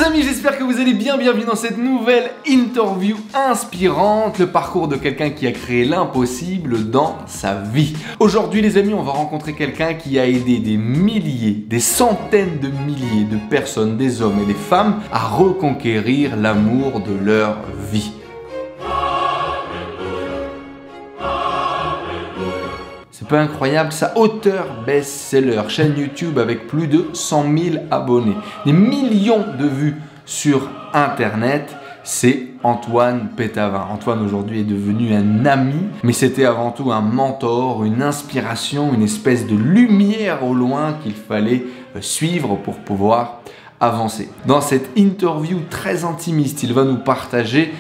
amis, j'espère que vous allez bien. Bienvenue dans cette nouvelle interview inspirante, le parcours de quelqu'un qui a créé l'impossible dans sa vie. Aujourd'hui les amis, on va rencontrer quelqu'un qui a aidé des milliers, des centaines de milliers de personnes, des hommes et des femmes à reconquérir l'amour de leur vie. C'est pas incroyable ça? Auteur best-seller, chaîne YouTube avec plus de 100 000 abonnés, des millions de vues sur internet, c'est Antoine Pétavin. Antoine aujourd'hui est devenu un ami, mais c'était avant tout un mentor, une inspiration, une espèce de lumière au loin qu'il fallait suivre pour pouvoir avancer. Dans cette interview très intimiste, il va nous partager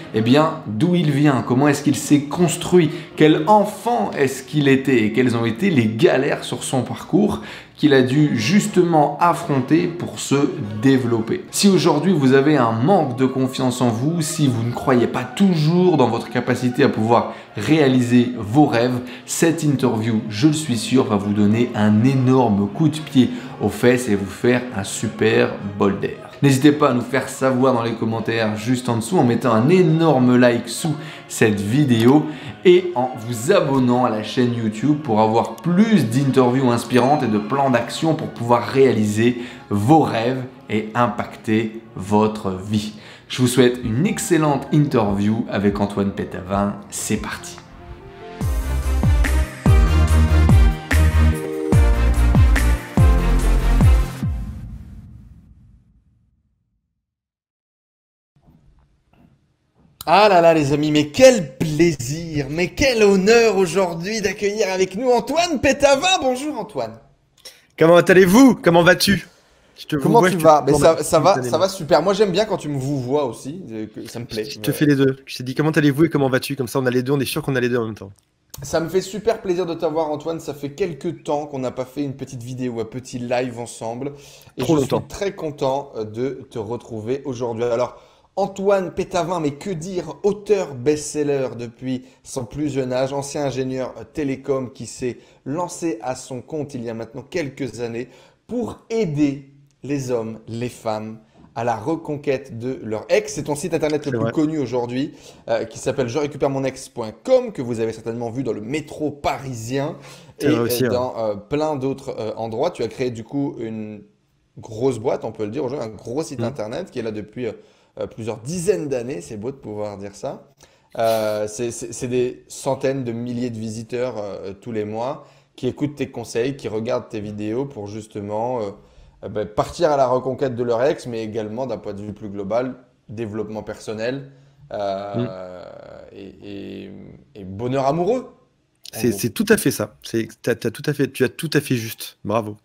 d'où il vient, comment est-ce qu'il s'est construit, quel enfant est-ce qu'il était et quelles ont été les galères sur son parcours qu'il a dû justement affronter pour se développer. Si aujourd'hui vous avez un manque de confiance en vous, si vous ne croyez pas toujours dans votre capacité à pouvoir réaliser vos rêves, cette interview, je le suis sûr, va vous donner un énorme coup de pied aux fesses et vous faire un super bol d'air. N'hésitez pas à nous faire savoir dans les commentaires juste en dessous en mettant un énorme like sous cette vidéo et en vous abonnant à la chaîne YouTube pour avoir plus d'interviews inspirantes et de plans d'action pour pouvoir réaliser vos rêves et impacter votre vie. Je vous souhaite une excellente interview avec Antoine Pétavin. C'est parti. Ah là là les amis, mais quel plaisir, mais quel honneur aujourd'hui d'accueillir avec nous Antoine Pétavin. Bonjour Antoine. Comment allez-vous? Comment vas-tu? Comment tu vas? Ça va super. Moi j'aime bien quand tu me vous vois aussi, ça me plaît. Je te fais les deux. Je t'ai dit comment allez-vous et comment vas-tu? Comme ça on a les deux, on est sûr qu'on a les deux en même temps. Ça me fait super plaisir de t'avoir Antoine, ça fait quelques temps qu'on n'a pas fait une petite vidéo, un petit live ensemble. Et je suis très content de te retrouver aujourd'hui. Alors Antoine Pétavin, mais que dire, auteur best-seller depuis son plus jeune âge, ancien ingénieur télécom qui s'est lancé à son compte il y a maintenant quelques années pour aider les hommes, les femmes à la reconquête de leur ex. C'est ton site internet le plus connu aujourd'hui qui s'appelle je récupère mon ex.com que vous avez certainement vu dans le métro parisien et dans plein d'autres endroits. Tu as créé du coup une grosse boîte, on peut le dire aujourd'hui, un gros site internet qui est là depuis plusieurs dizaines d'années, c'est beau de pouvoir dire ça. C'est des centaines de milliers de visiteurs tous les mois qui écoutent tes conseils, qui regardent tes vidéos pour justement partir à la reconquête de leur ex, mais également d'un point de vue plus global, développement personnel et bonheur amoureux. C'est tout à fait ça. Tu as tout à fait juste. Bravo.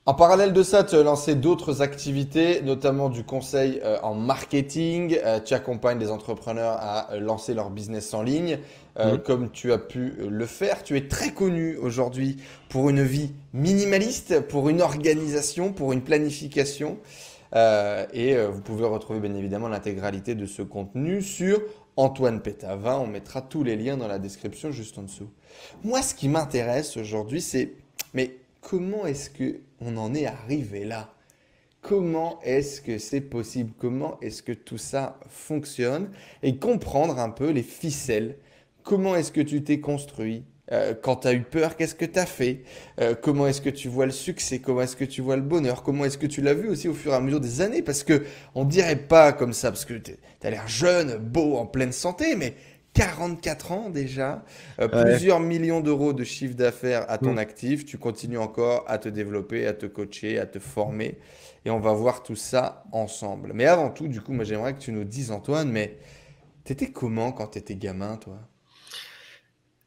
En parallèle de ça, tu as lancé d'autres activités, notamment du conseil en marketing. Tu accompagnes des entrepreneurs à lancer leur business en ligne, comme tu as pu le faire. Tu es très connu aujourd'hui pour une vie minimaliste, pour une organisation, pour une planification. Vous pouvez retrouver bien évidemment l'intégralité de ce contenu sur Antoine Pétavin. On mettra tous les liens dans la description juste en dessous. Moi, ce qui m'intéresse aujourd'hui, c'est comment est-ce qu'on en est arrivé là? Comment est-ce que c'est possible? Comment est-ce que tout ça fonctionne? Et comprendre un peu les ficelles. Comment est-ce que tu t'es construit? Quand tu as eu peur, qu'est-ce que tu as fait? Comment est-ce que tu vois le succès? Comment est-ce que tu vois le bonheur? Comment est-ce que tu l'as vu aussi au fur et à mesure des années? Parce qu'on ne dirait pas comme ça, parce que tu as l'air jeune, beau, en pleine santé, mais 44 ans déjà, plusieurs millions d'euros de chiffre d'affaires à ton actif, tu continues encore à te développer, à te coacher, à te former et on va voir tout ça ensemble. Mais avant tout, du coup, moi j'aimerais que tu nous dises Antoine, mais t'étais comment quand t'étais gamin toi?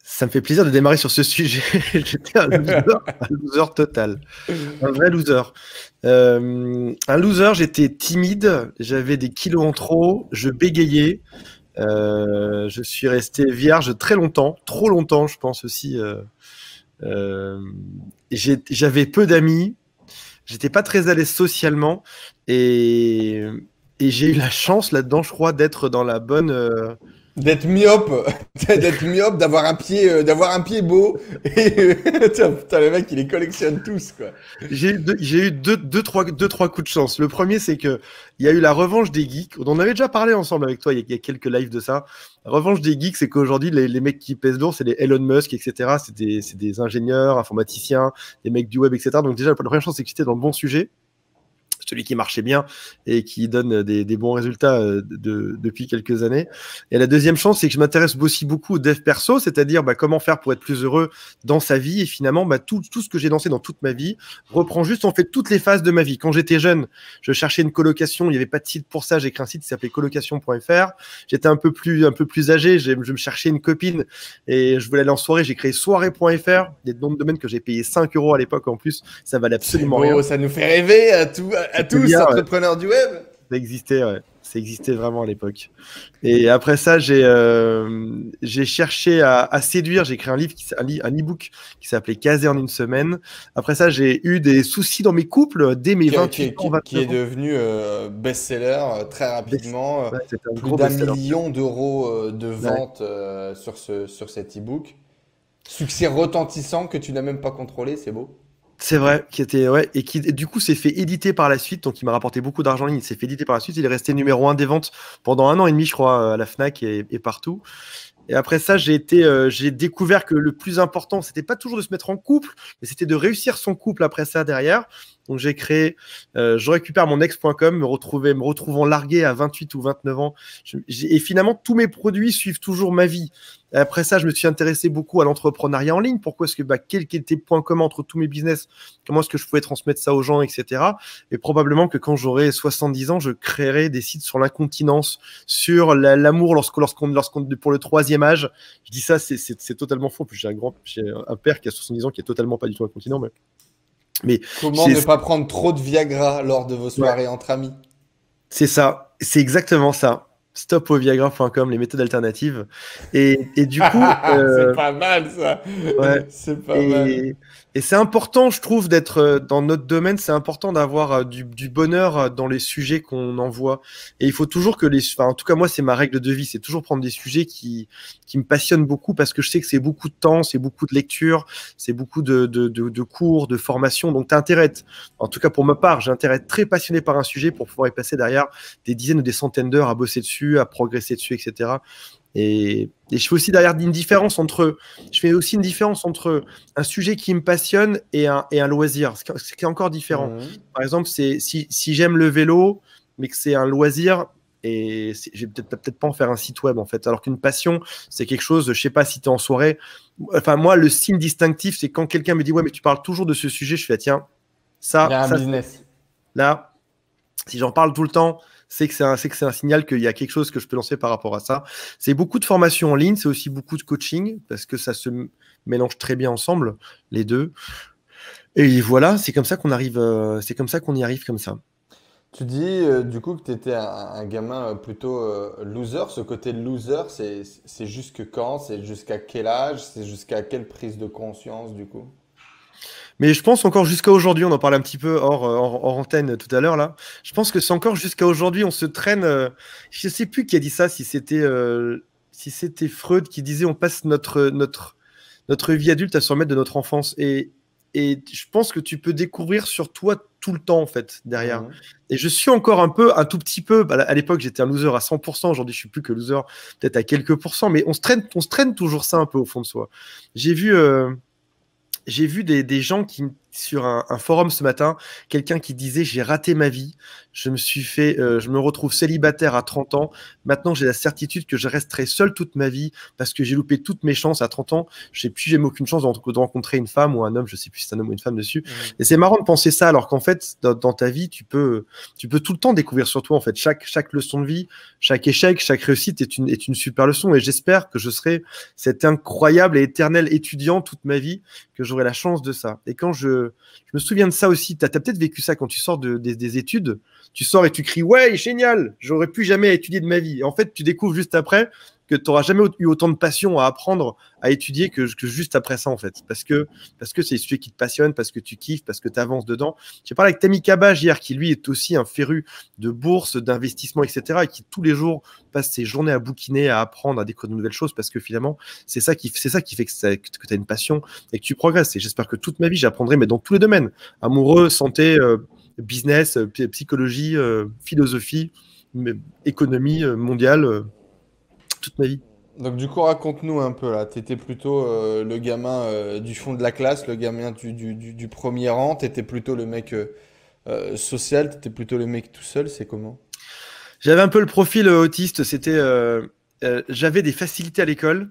Ça me fait plaisir de démarrer sur ce sujet. J'étais un loser total, un vrai loser. J'étais timide, j'avais des kilos en trop, je bégayais. Je suis resté vierge très longtemps, trop longtemps, je pense aussi. J'avais peu d'amis, j'étais pas très à l'aise socialement et j'ai eu la chance là-dedans, je crois, d'être dans la bonne D'être myope, d'être myope, d'avoir un pied beau. Et putain, le mec, il les collectionne tous, quoi. J'ai eu deux, trois coups de chance. Le premier, c'est que il y a eu la revanche des geeks. On en avait déjà parlé ensemble avec toi. Il y a quelques lives de ça. La revanche des geeks, c'est qu'aujourd'hui, les mecs qui pèsent lourd, c'est les Elon Musk, etc. C'est des ingénieurs, informaticiens, des mecs du web, etc. Donc déjà, la première chance, c'est que j'étais dans le bon sujet, celui qui marchait bien et qui donne des bons résultats depuis quelques années. Et la deuxième chance, c'est que je m'intéresse aussi beaucoup au dev perso, c'est-à-dire comment faire pour être plus heureux dans sa vie. Et finalement, tout ce que j'ai lancé dans toute ma vie reprend juste en fait toutes les phases de ma vie. Quand j'étais jeune, je cherchais une colocation, il n'y avait pas de site pour ça, j'ai créé un site qui s'appelait colocation.fr. J'étais un peu plus âgé, je me cherchais une copine et je voulais aller en soirée, j'ai créé soirée.fr, des noms de domaine que j'ai payé 5 € à l'époque en plus, ça valait absolument rien. Ça nous fait rêver à tous, bien, entrepreneurs du web. Ça existait, ouais. Ça existait vraiment à l'époque. Et après ça, j'ai cherché à séduire. J'ai écrit un livre, un e-book qui s'appelait Casé en une semaine. Après ça, j'ai eu des soucis dans mes couples dès mes 28 ans. Qui est devenu best-seller très rapidement. Ouais, c'était un Plus gros d'1 best-seller. million d'euros de ventes sur cet e-book. Succès retentissant que tu n'as même pas contrôlé, c'est beau. C'est vrai, qui était, ouais, et qui du coup s'est fait éditer par la suite, donc il m'a rapporté beaucoup d'argent en ligne, il s'est fait éditer par la suite, il est resté numéro 1 des ventes pendant 1 an et demi, je crois, à la Fnac et partout. Et après ça, j'ai découvert que le plus important, c'était pas toujours de se mettre en couple, mais c'était de réussir son couple après ça derrière. Donc j'ai créé, je récupère mon ex.com, me retrouvant largué à 28 ou 29 ans. Et finalement, tous mes produits suivent toujours ma vie. Et après ça, je me suis intéressé beaucoup à l'entrepreneuriat en ligne. Pourquoi est-ce que, quel était le point commun entre tous mes business? Comment est-ce que je pouvais transmettre ça aux gens, etc. Et probablement que quand j'aurai 70 ans, je créerai des sites sur l'incontinence, sur l'amour pour le troisième âge. Je dis ça, c'est totalement faux. Puis j'ai un père qui a 70 ans qui est totalement pas du tout incontinent, mais Comment ne pas prendre trop de Viagra lors de vos soirées entre amis? c'est ça, c'est exactement ça. Stopoviagra.com, les méthodes alternatives. Et du coup, c'est pas mal ça. ouais. C'est pas mal. Et c'est important, je trouve, d'être dans notre domaine, c'est important d'avoir du bonheur dans les sujets qu'on envoie. Et il faut toujours en tout cas, moi, c'est ma règle de vie, c'est toujours prendre des sujets qui me passionnent beaucoup parce que je sais que c'est beaucoup de temps, c'est beaucoup de lecture, c'est beaucoup de cours, de formation. Donc, en tout cas, pour ma part, j'ai intérêt à être très passionné par un sujet pour pouvoir y passer derrière des dizaines ou des centaines d'heures à bosser dessus, à progresser dessus, etc. Et je fais aussi derrière je fais aussi une différence entre un sujet qui me passionne et un loisir, ce qui est encore différent. Par exemple, si j'aime le vélo, mais que c'est un loisir, et je vais peut-être pas en faire un site web en fait, alors qu'une passion, c'est quelque chose, je sais pas si tu es en soirée. Enfin, moi, le signe distinctif, c'est quand quelqu'un me dit ouais, mais tu parles toujours de ce sujet, je fais tiens, il y a un business. Là, si j'en parle tout le temps, c'est que c'est un signal qu'il y a quelque chose que je peux lancer par rapport à ça. C'est beaucoup de formation en ligne, c'est aussi beaucoup de coaching, parce que ça se mélange très bien ensemble, les deux. Et voilà, c'est comme ça qu'on y arrive comme ça. Tu dis du coup que tu étais un gamin plutôt loser. Ce côté loser, c'est jusque quand? C'est jusqu'à quel âge? C'est jusqu'à quelle prise de conscience du coup? Mais je pense encore jusqu'à aujourd'hui, on en parlait un petit peu hors antenne tout à l'heure là. Je pense que c'est encore jusqu'à aujourd'hui, on se traîne. Je sais plus qui a dit ça, si c'était Freud qui disait on passe notre vie adulte à se remettre de notre enfance. Et je pense que tu peux découvrir sur toi tout le temps en fait derrière. Et je suis encore un tout petit peu. À l'époque, j'étais un loser à 100%. Aujourd'hui, je suis plus que loser, peut-être à quelques pourcents. Mais on se traîne toujours ça un peu au fond de soi. J'ai vu des gens sur un forum ce matin, quelqu'un qui disait j'ai raté ma vie, je me retrouve célibataire à 30 ans, maintenant j'ai la certitude que je resterai seul toute ma vie parce que j'ai loupé toutes mes chances à 30 ans, je sais plus, j'ai aucune chance de rencontrer une femme ou un homme, je sais plus si c'est un homme ou une femme dessus. Et c'est marrant de penser ça alors qu'en fait dans ta vie tu peux tout le temps découvrir sur toi en fait, chaque leçon de vie, chaque échec, chaque réussite est une super leçon et j'espère que je serai cet incroyable et éternel étudiant toute ma vie, que j'aurai la chance de ça. Et quand je me souviens de ça aussi. Tu as peut-être vécu ça quand tu sors des études. Tu sors et tu cries « Ouais, génial, j'aurais pu jamais étudier de ma vie. » Et en fait, tu découvres juste après que tu n'auras jamais eu autant de passion à apprendre, à étudier que juste après ça, en fait. Parce que c'est le sujet qui te passionne, parce que tu kiffes, parce que tu avances dedans. J'ai parlé avec Tammy Cabage hier, qui lui est aussi un féru de bourse, d'investissement, etc. et qui tous les jours passe ses journées à bouquiner, à apprendre, à découvrir de nouvelles choses, parce que finalement, c'est ça qui fait que tu as une passion et que tu progresses. Et j'espère que toute ma vie, j'apprendrai, mais dans tous les domaines. Amoureux, santé, business, psychologie, philosophie, économie mondiale, toute ma vie. Donc du coup, raconte-nous un peu là. T'étais plutôt le gamin du fond de la classe, le gamin du premier rang. T'étais plutôt le mec social. T'étais plutôt le mec tout seul. C'est comment? J'avais un peu le profil autiste. J'avais des facilités à l'école.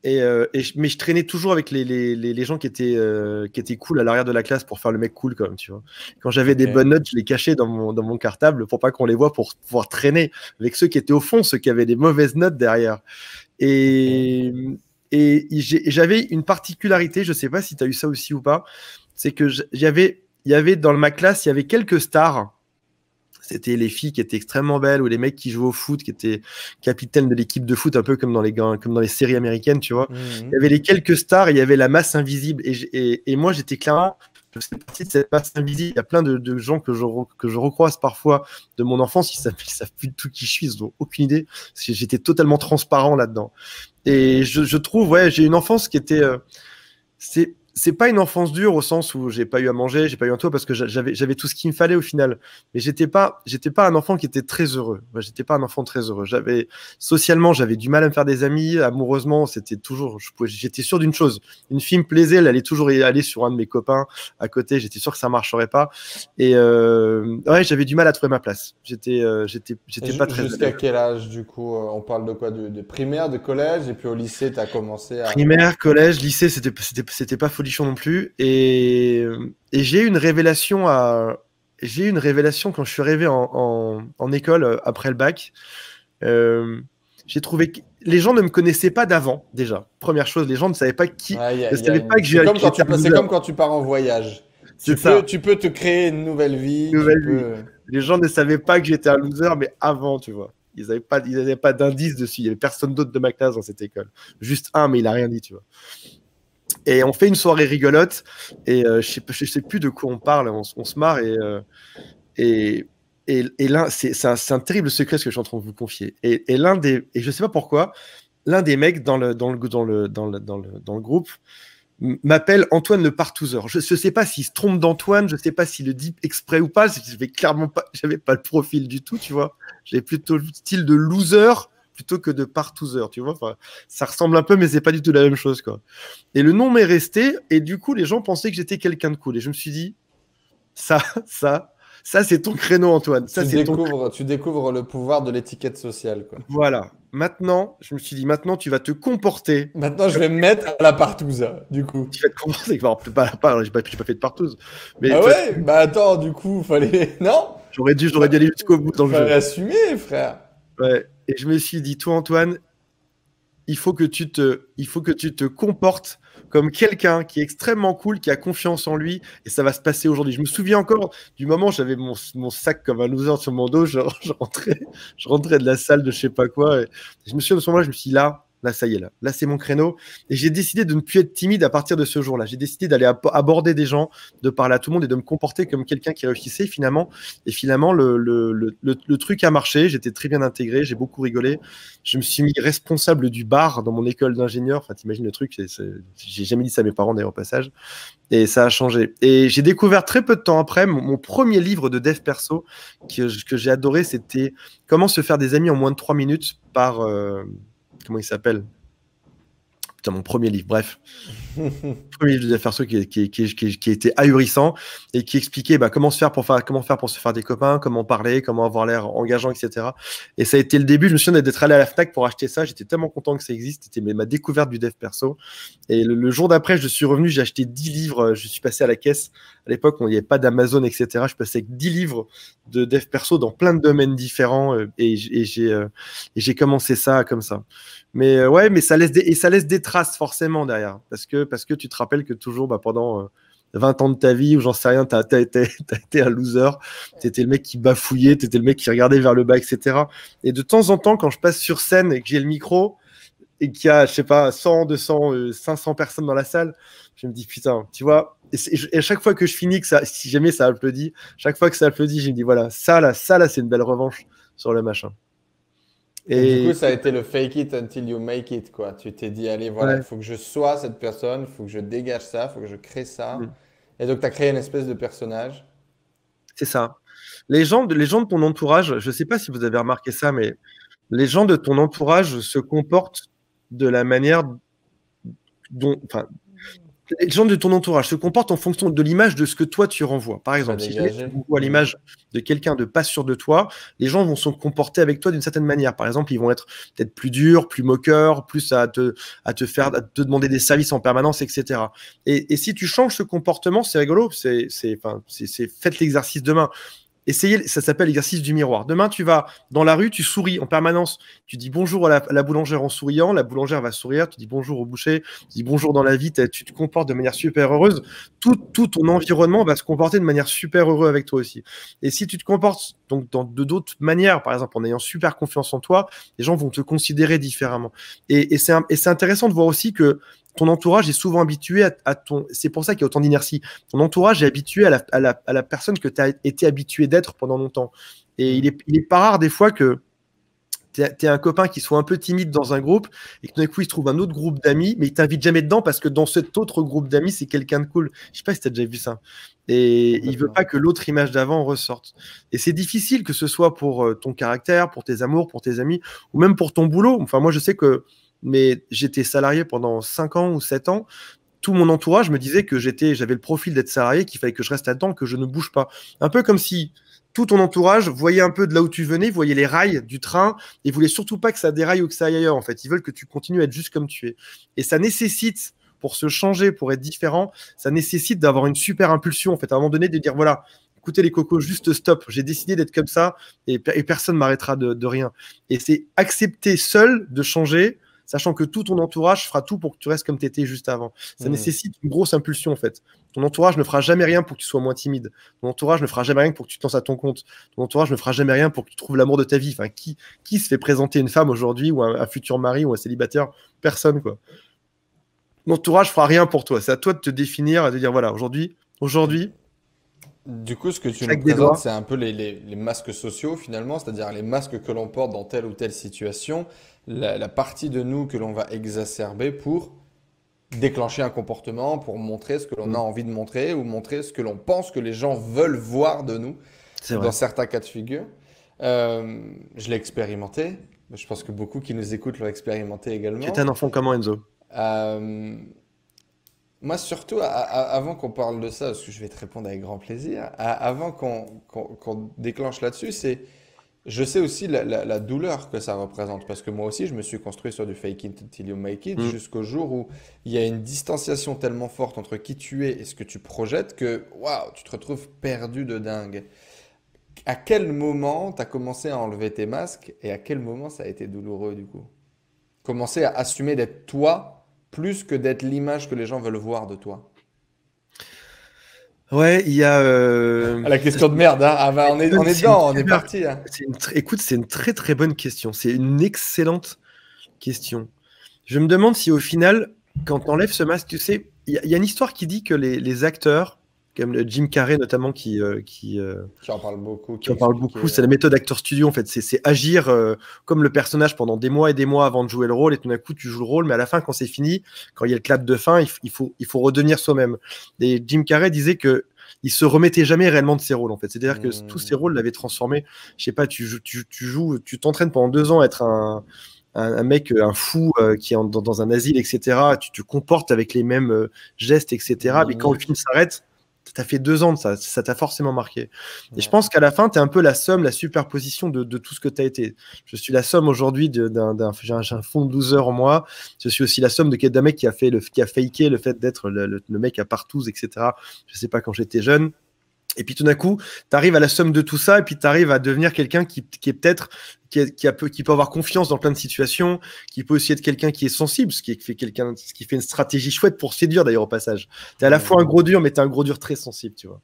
Mais je traînais toujours avec les gens qui étaient cool à l'arrière de la classe pour faire le mec cool, quand même, tu vois. Quand j'avais des bonnes notes, je les cachais dans mon cartable pour pas qu'on les voit, pour pouvoir traîner avec ceux qui étaient au fond, ceux qui avaient des mauvaises notes derrière. Et j'avais une particularité, je sais pas si tu as eu ça aussi ou pas, c'est que il y avait dans ma classe, il y avait quelques stars. C'était les filles qui étaient extrêmement belles ou les mecs qui jouaient au foot, qui étaient capitaines de l'équipe de foot, un peu comme dans les séries américaines, tu vois. Il y avait les quelques stars et il y avait la masse invisible. Et moi, j'étais clairement, je faisais partie de cette masse invisible. Il y a plein de gens que je recroise parfois de mon enfance, ils savent plus du tout qui je suis, ils n'ont aucune idée. Parce que j'étais totalement transparent là-dedans. Et je trouve, ouais, j'ai une enfance qui était... c'est pas une enfance dure au sens où j'ai pas eu à manger, j'ai pas eu un toit, parce que j'avais tout ce qu'il me fallait au final. Mais j'étais pas un enfant qui était très heureux. Ouais, j'étais pas un enfant très heureux. Socialement, j'avais du mal à me faire des amis. Amoureusement, c'était toujours, j'étais sûr d'une chose. Une fille me plaisait, elle allait toujours aller sur un de mes copains à côté. J'étais sûr que ça marcherait pas. Et ouais, j'avais du mal à trouver ma place. J'étais pas très. Jusqu'à quel âge, du coup, on parle de quoi? De primaire, de collège, et puis au lycée, tu as commencé à... Primaire, collège, lycée, c'était pas folichon non plus. Et j'ai eu une révélation quand je suis arrivé en école après le bac. J'ai trouvé que les gens ne me connaissaient pas d'avant, déjà. Première chose, les gens ne savaient pas qui. Ne savaient pas que C'est comme quand tu pars en voyage. Tu peux te créer une nouvelle vie. Les gens ne savaient pas que j'étais un loser, mais avant, tu vois. Ils n'avaient pas d'indice dessus. Il n'y avait personne d'autre de ma classe dans cette école. Juste un, mais il n'a rien dit, tu vois. Et on fait une soirée rigolote. Et je sais plus de quoi on parle. On se marre. Et l'un, c'est un terrible secret ce que je suis en train de vous confier. Et je sais pas pourquoi, l'un des mecs dans le groupe m'appelle Antoine le partouzeur. Je sais pas s'il se trompe d'Antoine, je sais pas s'il le dit exprès ou pas. J'avais pas le profil du tout, tu vois. J'avais plutôt le style de loser plutôt que de partouzeur, tu vois. Enfin, ça ressemble un peu, mais c'est pas du tout la même chose, quoi. Et le nom m'est resté, et du coup, les gens pensaient que j'étais quelqu'un de cool. Et je me suis dit, ça, c'est ton créneau, Antoine. Tu découvres le pouvoir de l'étiquette sociale, quoi. Voilà. Maintenant, je me suis dit, maintenant, tu vas te comporter. Maintenant, je vais me mettre à la partouze, du coup. Tu vas te comporter. J'ai pas fait de partouze. Mais ah ouais, bah attends, du coup, fallait. Non? J'aurais dû aller jusqu'au bout dans le jeu. Fallait assumer, frère. Ouais. Et je me suis dit, toi, Antoine, il faut que tu te comportes comme quelqu'un qui est extrêmement cool, qui a confiance en lui, et ça va se passer aujourd'hui. Je me souviens encore du moment où j'avais mon sac comme un loser sur mon dos, je rentrais de la salle de je sais pas quoi, et je me souviens de ce moment-là, je me suis dit, là, ça y est, là c'est mon créneau. Et j'ai décidé de ne plus être timide à partir de ce jour-là. J'ai décidé d'aller aborder des gens, de parler à tout le monde et de me comporter comme quelqu'un qui réussissait finalement. Et finalement, le truc a marché. J'étais très bien intégré, j'ai beaucoup rigolé. Je me suis mis responsable du bar dans mon école d'ingénieur. Enfin, t'imagines le truc, j'ai jamais dit ça à mes parents d'ailleurs au passage. Et ça a changé. Et j'ai découvert très peu de temps après mon premier livre de dev perso que j'ai adoré, c'était Comment se faire des amis en moins de 3 minutes par... comment il s'appelle? Putain, mon premier livre, bref. Premier livre de dev perso qui était ahurissant et qui expliquait comment faire pour se faire des copains, comment parler, comment avoir l'air engageant, etc. Et ça a été le début. Je me souviens d'être allé à la Fnac pour acheter ça. J'étais tellement content que ça existe. C'était ma découverte du dev perso. Et le jour d'après, je suis revenu, j'ai acheté 10 livres. Je suis passé à la caisse. À l'époque, il n'y avait pas d'Amazon, etc. Je passais avec 10 livres de dev perso dans plein de domaines différents. Et j'ai commencé ça comme ça. Mais ouais, mais ça laisse des traces forcément derrière, parce que tu te rappelles que toujours pendant 20 ans de ta vie, ou j'en sais rien, t'as été un loser, t'étais le mec qui bafouillait, t'étais le mec qui regardait vers le bas, etc. Et de temps en temps, quand je passe sur scène et que j'ai le micro, et qu'il y a, je sais pas, 100, 200, 500 personnes dans la salle, je me dis, putain, tu vois, et à chaque fois que je finis, si jamais ça applaudit, chaque fois que ça applaudit, je me dis, voilà, ça là, c'est une belle revanche sur le machin. Et du coup, ça a été le fake it until you make it, quoi. Tu t'es dit, allez, voilà, il ouais, faut que je sois cette personne, il faut que je dégage ça, il faut que je crée ça. mm, Et donc, tu as créé une espèce de personnage. c'est ça. Les gens de ton entourage, je sais pas si vous avez remarqué ça, mais les gens de ton entourage se comportent de la manière dont, enfin, les gens de ton entourage se comportent en fonction de l'image de ce que toi tu renvoies. Par Tu vas exemple, si jamais tu dégager. renvoies l'image de quelqu'un de pas sûr de toi, les gens vont se comporter avec toi d'une certaine manière. Par exemple, ils vont être peut-être plus durs, plus moqueurs, plus à te demander des services en permanence, etc. Et si tu changes ce comportement, c'est rigolo. Faites l'exercice demain. Essayez, ça s'appelle l'exercice du miroir. Demain, tu vas dans la rue, tu souris en permanence. Tu dis bonjour à la boulangère en souriant, la boulangère va sourire. Tu dis bonjour au boucher, tu dis bonjour dans la vie, tu te comportes de manière super heureuse. Tout ton environnement va se comporter de manière super heureuse avec toi aussi. Et si tu te comportes donc de d'autres manières, par exemple en ayant super confiance en toi, les gens vont te considérer différemment. Et c'est intéressant de voir aussi que ton entourage est souvent habitué à ton. C'est pour ça qu'il y a autant d'inertie. Ton entourage est habitué à la personne que tu as été habitué d'être pendant longtemps. Et Mm. il est pas rare des fois que tu es un copain qui soit un peu timide dans un groupe et que tout d'un coup il se trouve un autre groupe d'amis, mais il t'invite jamais dedans parce que dans cet autre groupe d'amis, c'est quelqu'un de cool. Je sais pas si tu as déjà vu ça. Et il veut Complètement. pas que l'autre image d'avant ressorte. Et c'est difficile que ce soit pour ton caractère, pour tes amours, pour tes amis, ou même pour ton boulot. Enfin, moi, je sais que j'étais salarié pendant 5 ans ou 7 ans. Tout mon entourage me disait que j'avais le profil d'être salarié, qu'il fallait que je reste là-dedans, que je ne bouge pas. Un peu comme si tout ton entourage voyait un peu de là où tu venais, voyait les rails du train et voulait surtout pas que ça déraille ou que ça aille ailleurs. En fait, ils veulent que tu continues à être juste comme tu es. Et ça nécessite, pour se changer, pour être différent, ça nécessite d'avoir une super impulsion. En fait, à un moment donné, de dire voilà, écoutez les cocos, juste stop. J'ai décidé d'être comme ça et personne m'arrêtera de rien. Et c'est accepter seul de changer, sachant que tout ton entourage fera tout pour que tu restes comme tu étais juste avant. Ça Mm. nécessite une grosse impulsion, en fait. Ton entourage ne fera jamais rien pour que tu sois moins timide. Ton entourage ne fera jamais rien pour que tu te lances à ton compte. Ton entourage ne fera jamais rien pour que tu trouves l'amour de ta vie. Enfin, qui se fait présenter une femme aujourd'hui, ou un futur mari, ou un célibataire? Personne, quoi. L'entourage fera rien pour toi. C'est à toi de te définir et de dire, voilà, aujourd'hui, Du coup, ce que je tu nous claque des présentes, doigts. c'est un peu les masques sociaux finalement, c'est-à-dire les masques que l'on porte dans telle ou telle situation, la partie de nous que l'on va exacerber pour déclencher un comportement, pour montrer ce que l'on a Mm, envie de montrer ou montrer ce que l'on pense que les gens veulent voir de nous c'est dans vrai. certains cas de figure. Je l'ai expérimenté, je pense que beaucoup qui nous écoutent l'ont expérimenté Tu étais également. un enfant comment, Enzo? Euh, Moi, surtout, avant qu'on parle de ça, parce que je vais te répondre avec grand plaisir, avant qu'on déclenche là-dessus, je sais aussi la douleur que ça représente, parce que moi aussi, je me suis construit sur du fake it until you make it, Mm. jusqu'au jour où il y a une distanciation tellement forte entre qui tu es et ce que tu projettes que, waouh, tu te retrouves perdu de dingue. À quel moment tu as commencé à enlever tes masques et à quel moment ça a été douloureux du coup? Commencer à assumer d'être toi plus que d'être l'image que les gens veulent voir de toi. Ouais, il y a. Ah, la question de merde, hein? Ah bah, on est C'est une dedans, on est super- parti, hein. Écoute, c'est une très très bonne question. C'est une excellente question. Je me demande si au final, quand on enlève ce masque, tu sais, il y a une histoire qui dit que les acteurs, comme le Jim Carrey notamment, Qui en parle beaucoup, qui qui a en parle beaucoup, expliqué. c'est la méthode acteur studio en fait. C'est agir comme le personnage pendant des mois et des mois avant de jouer le rôle, et tout d'un coup tu joues le rôle, mais à la fin, quand c'est fini, quand il y a le clap de fin, il faut redevenir soi-même. Et Jim Carrey disait que il se remettait jamais réellement de ses rôles en fait. C'est-à-dire que tous ses rôles l'avaient transformé. Je sais pas, tu t'entraînes pendant 2 ans à être un mec, un fou qui est dans un asile, etc. Tu te comportes avec les mêmes gestes, etc. Mais quand le Mimique. film s'arrête, t'as fait 2 ans de ça, ça t'a forcément marqué. Et je Ouais. pense qu'à la fin, tu es un peu la somme, la superposition de tout ce que tu as été. Je suis la somme aujourd'hui j'ai un fond de loser en moi. Je suis aussi la somme d'un mec qui a faké le fait d'être le mec à partouze, etc. Je sais pas, quand j'étais jeune. Et puis tout d'un coup, tu arrives à la somme de tout ça, et puis tu arrives à devenir quelqu'un qui est peut-être, qui peut avoir confiance dans plein de situations, qui peut aussi être quelqu'un qui est sensible, ce qui fait une stratégie chouette pour séduire d'ailleurs au passage. Tu es à la fois un gros dur, mais tu es un gros dur très sensible, tu vois.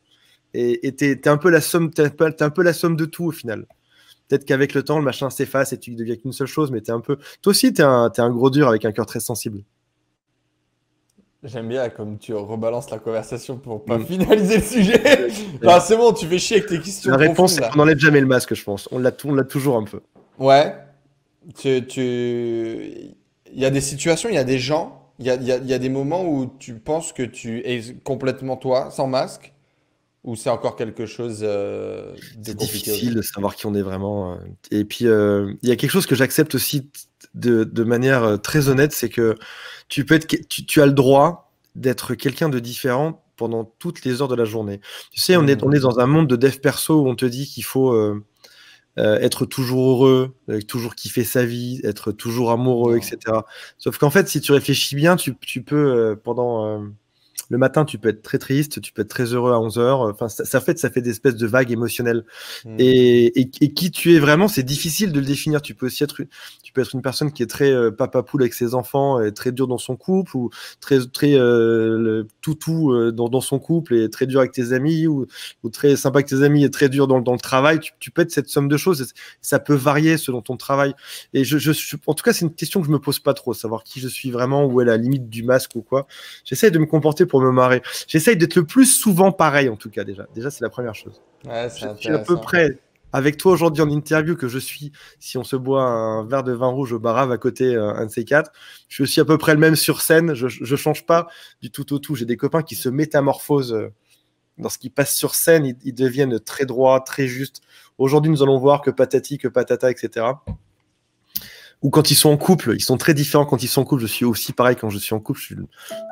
Et t'es un peu la somme, t'es un peu la somme de tout au final. Peut-être qu'avec le temps, le machin s'efface et tu deviens qu'une seule chose, mais t'es un peu. Toi aussi, t'es un gros dur avec un cœur très sensible. J'aime bien comme tu rebalances la conversation pour pas Mm. finaliser le sujet. Non, c'est bon, tu fais chier avec tes questions La réponse, profondes c'est là. qu'on n'enlève jamais le masque, je pense. On l'a toujours un peu. Ouais, il y a des situations, il y a des gens, il y a des moments où tu penses que tu es complètement toi, sans masque, ou c'est encore quelque chose de C'est compliqué difficile de aujourd'hui. savoir qui on est vraiment. Et puis, il y a quelque chose que j'accepte aussi de manière très honnête, c'est que tu as le droit d'être quelqu'un de différent pendant toutes les heures de la journée. Tu sais, on est Hmm. dans un monde de dev perso où on te dit qu'il faut être toujours heureux, toujours kiffer sa vie, être toujours amoureux, Non. etc. Sauf qu'en fait, si tu réfléchis bien, tu peux, le matin, tu peux être très triste, tu peux être très heureux à 11 heures. Enfin, ça fait des espèces de vagues émotionnelles. Hmm. Et qui tu es vraiment, c'est difficile de le définir. Tu peux être une personne qui est très papa poule avec ses enfants, et très dur dans son couple, ou très toutou dans son couple et très dur avec tes amis, ou très sympa avec tes amis et très dur dans le travail. Tu peux être cette somme de choses. Ça peut varier selon ton travail. Et en tout cas, c'est une question que je me pose pas trop, savoir qui je suis vraiment, où est la limite du masque ou quoi. J'essaye de me comporter pour me marrer. J'essaye d'être le plus souvent pareil, en tout cas, déjà. Déjà, c'est la première chose. Ouais, c'est Je suis à peu intéressant. près avec toi aujourd'hui en interview que je suis, si on se boit un verre de vin rouge au barave à côté, un de ces quatre, je suis aussi à peu près le même sur scène. Je change pas du tout au tout. J'ai des copains qui se métamorphosent lorsqu'ils passent sur scène, ils deviennent très droits, très justes. Aujourd'hui, nous allons voir que patati, que patata, etc. Ou quand ils sont en couple, ils sont très différents quand ils sont en couple. Je suis aussi pareil quand je suis en couple. Je suis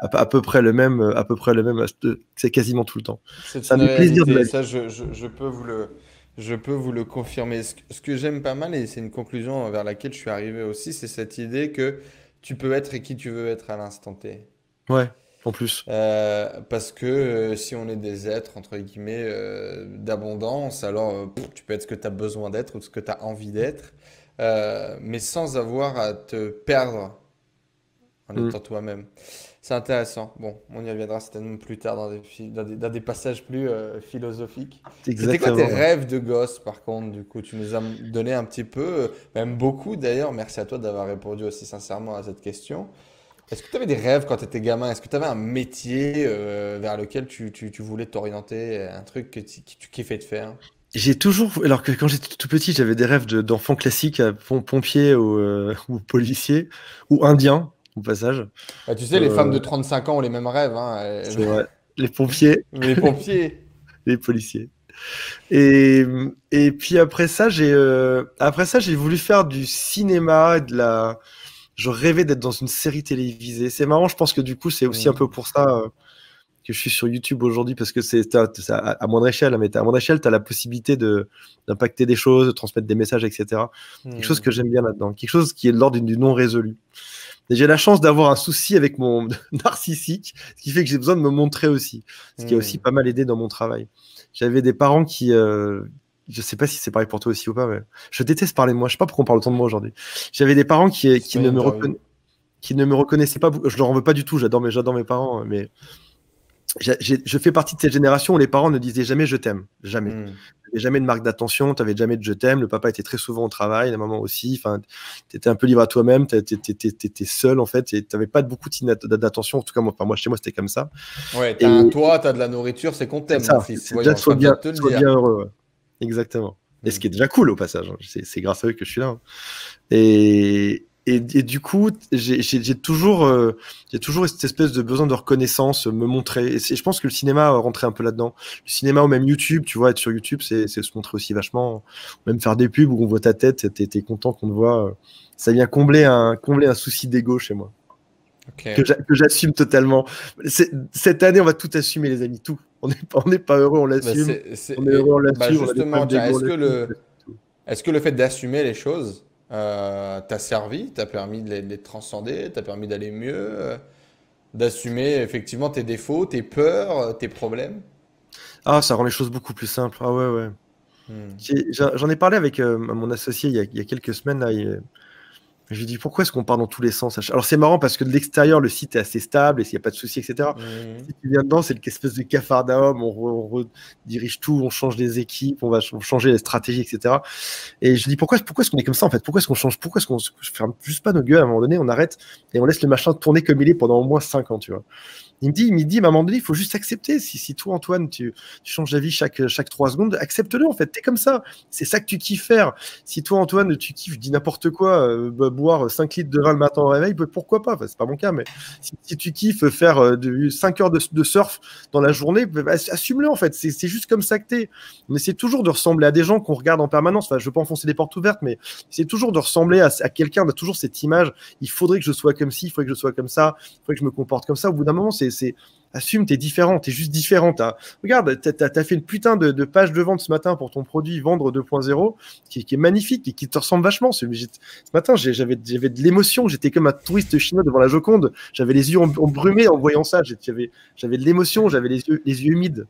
à peu près le même, c'est quasiment tout le temps. C'est Ça une me fait plaisir de réalité, la ça je peux vous le confirmer. Ce que j'aime pas mal, et c'est une conclusion vers laquelle je suis arrivé aussi, c'est cette idée que tu peux être qui tu veux être à l'instant T. Ouais, en plus. Parce que si on est des êtres, entre guillemets, d'abondance, alors tu peux être ce que tu as besoin d'être ou ce que tu as envie d'être, mais sans avoir à te perdre en Mm. étant toi-même. C'est intéressant. Bon, on y reviendra certainement plus tard dans des passages plus philosophiques. C'était quoi tes Exactement. Ouais. rêves de gosse, par contre, du coup? Tu nous as donné un petit peu, même beaucoup d'ailleurs. Merci à toi d'avoir répondu aussi sincèrement à cette question. Est-ce que tu avais des rêves quand tu étais gamin? Est-ce que tu avais un métier vers lequel tu voulais t'orienter, un truc que tu kiffais de faire? J'ai toujours, alors que quand j'étais tout petit, j'avais des rêves d'enfant classique, pompier ou policier, ou indien, au passage. Bah, tu sais, les femmes Euh, de 35 ans ont les mêmes rêves, hein. c'est vrai. Les pompiers, Mais les pompiers. les policiers. Et, et puis après ça, j'ai voulu faire du cinéma et je rêvais d'être dans une série télévisée. C'est marrant, je pense que du coup, c'est aussi un peu Hmm. pour ça que je suis sur YouTube aujourd'hui, parce que c'est à moindre échelle, mais à moindre échelle, tu as la possibilité d'impacter des choses, de transmettre des messages, etc. Quelque chose Hmm. que j'aime bien là-dedans, quelque chose qui est de l'ordre du non résolu. Et j'ai la chance d'avoir un souci avec mon narcissique, ce qui fait que j'ai besoin de me montrer aussi, ce qui a aussi Hmm. pas mal aidé dans mon travail. J'avais des parents qui, je sais pas si c'est pareil pour toi aussi ou pas, mais je déteste parler de moi. Je sais pas pourquoi on parle autant de moi aujourd'hui. J'avais des parents C'est pas une interview. qui ne me reconnaissaient pas. Je leur en veux pas du tout. J'adore mes parents, mais je fais partie de cette génération où les parents ne disaient jamais je t'aime, jamais. Hmm. T'avais jamais de marque d'attention, t'avais jamais de je t'aime. Le papa était très souvent au travail, la maman aussi. Enfin, t'étais un peu libre à toi-même, t'étais seul en fait, et t'avais pas beaucoup d'attention. En tout cas, moi, chez moi, c'était comme ça. Ouais, t'as un Et toit, t'as de la nourriture, c'est qu'on c'est t'aime, mon ça. fils. C'est déjà Voyons, je suis en train de te le sois dire. bien heureux. Ouais. Exactement. Et ce Hmm. qui est déjà cool au passage, hein. C'est grâce à eux que je suis là. Hein. Et du coup, j'ai toujours cette espèce de besoin de reconnaissance, me montrer. Et je pense que le cinéma rentrait un peu là-dedans. Le cinéma ou même YouTube, tu vois, être sur YouTube, c'est se montrer aussi vachement. Même faire des pubs où on voit ta tête, t'es content qu'on te voit. Ça vient combler un souci d'ego chez moi, Ok. que j'assume totalement. Cette année, on va tout assumer, les amis, tout. On n'est pas heureux, on Bah, l'assume. On est heureux, on bah l'assume. On a des justement, problèmes tiens, d'ego, on l'assume. est-ce que le fait d'assumer les choses t'a servi, t'a permis de les transcender, t'a permis d'aller mieux, d'assumer effectivement tes défauts, tes peurs, tes problèmes? Ah, ça rend les choses beaucoup plus simples. Ah ouais, ouais. Hmm. J'en ai parlé avec mon associé il y a quelques semaines. Là, je lui dis pourquoi est-ce qu'on part dans tous les sens? Alors c'est marrant parce que de l'extérieur, le site est assez stable et s'il n'y a pas de soucis, etc. Hmm. Si tu viens dedans, c'est l'espèce de cafarnaum, on redirige tout, on change les équipes, on va changer les stratégies, etc. Et je dis pourquoi est-ce qu'on est comme ça en fait? Pourquoi est-ce qu'on change? Pourquoi est-ce qu'on ferme juste pas nos gueules à un moment donné, on arrête et on laisse le machin tourner comme il est pendant au moins 5 ans, tu vois? Il me dit, à un moment donné, il faut juste accepter. Si toi, Antoine, tu changes d'avis chaque 3 secondes, accepte-le, en fait. T'es comme ça. C'est ça que tu kiffes faire. Si toi, Antoine, tu kiffes, je dis n'importe quoi, boire 5 litres de vin le matin au réveil, pourquoi pas? Enfin, c'est pas mon cas, mais si tu kiffes faire 5 heures de surf dans la journée, assume-le, en fait. C'est juste comme ça que t'es. On essaie toujours de ressembler à des gens qu'on regarde en permanence. Enfin, je veux pas enfoncer des portes ouvertes, mais c'est toujours de ressembler à quelqu'un. On a toujours cette image. Il faudrait que je sois comme ci, il faudrait que je sois comme ça, il faudrait que je me comporte comme ça. Au bout d'un moment, assume, t'es différent, t'es juste différent. Regarde, t'as fait une putain de page de vente ce matin pour ton produit Vendre 2.0 qui est magnifique et qui te ressemble vachement. Ce matin, j'avais de l'émotion, j'étais comme un touriste chinois devant la Joconde, j'avais les yeux embrumés en voyant ça, j'avais de l'émotion, j'avais les yeux humides.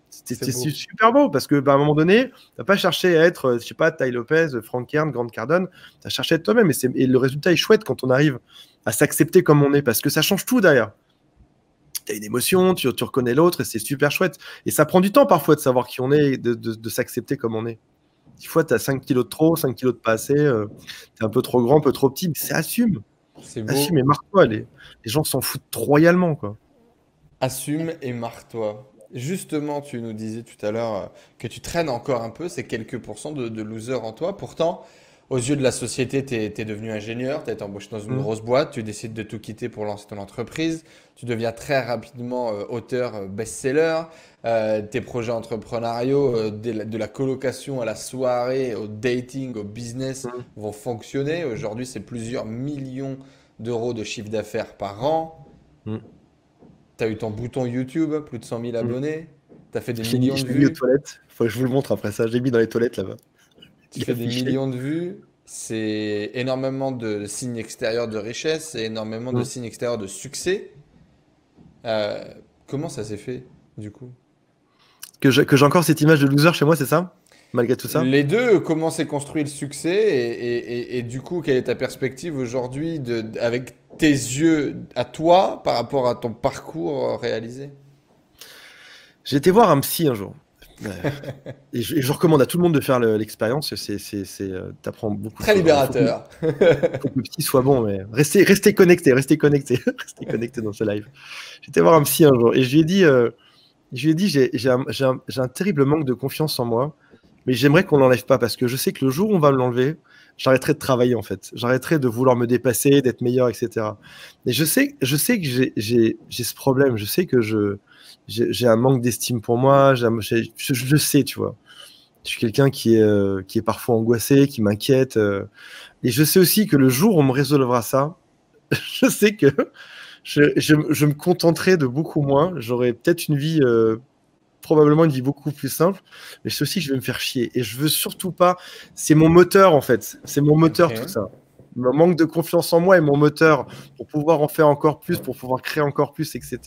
C'était super beau parce que à un moment donné, t'as pas cherché à être, je sais pas, Ty Lopez, Frank Kern, Grant Cardone, t'as cherché à être toi-même et le résultat est chouette quand on arrive à s'accepter comme on est parce que ça change tout derrière. Tu as une émotion, tu reconnais l'autre et c'est super chouette. Et ça prend du temps parfois de savoir qui on est et de s'accepter comme on est. Des fois, tu as 5 kilos de trop, 5 kilos de pas assez, tu es un peu trop grand, un peu trop petit, mais c'est assume. C'est beau. Assume et marre-toi. Les gens s'en foutent royalement, quoi. Assume et marre-toi. Justement, tu nous disais tout à l'heure que tu traînes encore un peu ces quelques pourcents de loser en toi. Pourtant, aux yeux de la société, tu es devenu ingénieur, tu as été embauché dans une grosse boîte, tu décides de tout quitter pour lancer ton entreprise, tu deviens très rapidement auteur best-seller, tes projets entrepreneuriaux, de la colocation à la soirée, au dating, au business vont fonctionner. Aujourd'hui, c'est plusieurs millions d'euros de chiffre d'affaires par an. Mm. Tu as eu ton bouton YouTube, plus de 100 000 abonnés, tu as fait des Je millions de l'ai mis aux vues. toilettes. Faut que je vous le montre après ça. Je l'ai mis dans les toilettes là-bas. Tu fais des millions de vues, c'est énormément de signes extérieurs de richesse, c'est énormément de signes extérieurs de succès. Euh, Comment ça s'est fait, du coup? Que j'ai encore cette image de loser chez moi, c'est ça? Malgré tout ça? Les deux, comment s'est construit le succès et du coup, quelle est ta perspective aujourd'hui avec tes yeux à toi par rapport à ton parcours réalisé? J'ai été voir un psy un jour. Et je recommande à tout le monde de faire l'expérience. T'apprends beaucoup. Très libérateur. Faut que le psy soit bon, mais restez connectés, restez connectés dans ce live. J'étais voir un psy un jour et je lui ai dit, j'ai un terrible manque de confiance en moi, mais j'aimerais qu'on l'enlève pas parce que je sais que le jour où on va me l'enlever, j'arrêterai de travailler en fait. J'arrêterai de vouloir me dépasser, d'être meilleur, etc. Et je sais que j'ai ce problème. Je sais que j'ai un manque d'estime pour moi. Je le sais, tu vois. Je suis quelqu'un qui est parfois angoissé, qui m'inquiète. Et je sais aussi que le jour où on me résolvera ça, je sais que je me contenterai de beaucoup moins. J'aurai peut-être une vie, probablement une vie beaucoup plus simple. Mais je sais aussi que je vais me faire chier. Et je veux surtout pas. C'est mon moteur, en fait. C'est mon moteur, Ok. tout ça. Mon manque de confiance en moi est mon moteur pour pouvoir en faire encore plus, pour pouvoir créer encore plus, etc.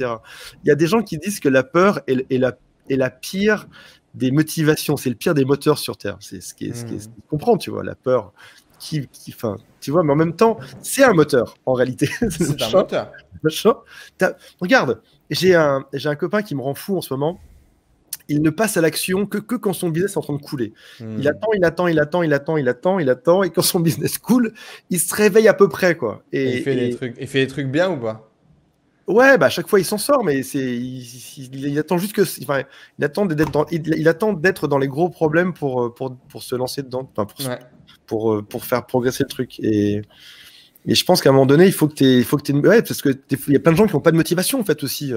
Il y a des gens qui disent que la peur est la pire des motivations, c'est le pire des moteurs sur Terre. C'est ce qui comprend, tu vois, la peur. Enfin, tu vois, mais en même temps, c'est un moteur en réalité. C'est un moteur. Regarde, j'ai un copain qui me rend fou en ce moment. Il ne passe à l'action que quand son business est en train de couler. Il attend, et quand son business coule, il se réveille à peu près, quoi. Et il fait des trucs bien ou pas? Ouais, bah à chaque fois il s'en sort, mais il attend juste que, enfin, il attend d'être dans les gros problèmes pour se lancer dedans, enfin, pour faire progresser le truc. Et je pense qu'à un moment donné, il faut que tu ouais, parce que il y a plein de gens qui n'ont pas de motivation en fait aussi.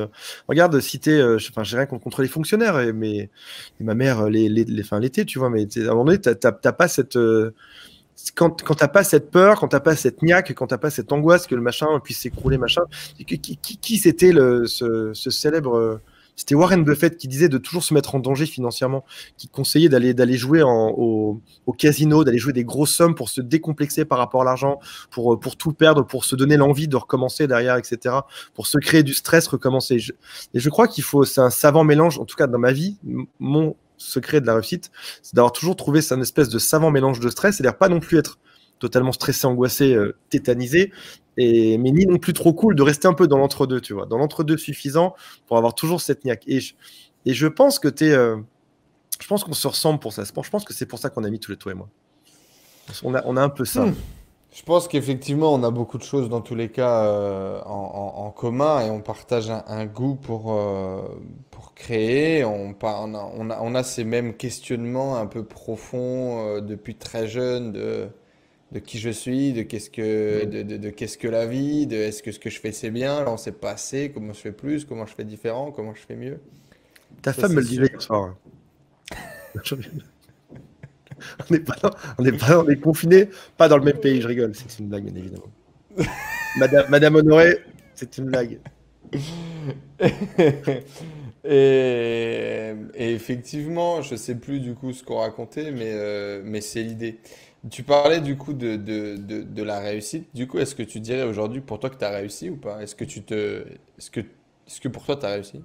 Regarde, si enfin, j'ai rien contre les fonctionnaires, mais ma mère l'été, tu vois, mais à un moment donné, t'as pas cette quand t'as pas cette peur, quand t'as pas cette niaque, quand t'as pas cette angoisse que le machin puisse s'écrouler, machin. Qui c'était ce célèbre C'était Warren Buffett qui disait de toujours se mettre en danger financièrement, qui conseillait d'aller jouer au casino, d'aller jouer des grosses sommes pour se décomplexer par rapport à l'argent, pour tout perdre, pour se donner l'envie de recommencer derrière, etc. Pour se créer du stress, recommencer. Et je crois c'est un savant mélange, en tout cas dans ma vie, mon secret de la réussite, c'est d'avoir toujours trouvé une espèce de savant mélange de stress, c'est-à-dire pas non plus être totalement stressé, angoissé, tétanisé, mais ni non plus trop cool, de rester un peu dans l'entre-deux, tu vois, dans l'entre-deux suffisant pour avoir toujours cette niaque. Et je pense que je pense qu'on se ressemble pour ça. Je pense que c'est pour ça qu'on a mis tous les toi et moi. On a un peu ça. Je pense qu'effectivement, on a beaucoup de choses dans tous les cas en commun et on partage un goût pour créer. On a ces mêmes questionnements un peu profonds depuis très jeune de qui je suis, de qu'est-ce que la vie, de est-ce que ce que je fais c'est bien, là on sait pas assez, comment je fais plus, comment je fais différent, comment je fais mieux. Ta Ça, femme c'est me le disait sûr. hier soir. On est confinés, pas dans le même pays, je rigole, c'est une blague, bien évidemment. Madame Honoré, c'est une blague. Et effectivement, je sais plus du coup ce qu'on racontait, mais c'est l'idée. Tu parlais du coup de la réussite. Du coup, est-ce que tu dirais aujourd'hui pour toi que tu as réussi ou pas? Est-ce que pour toi tu as réussi?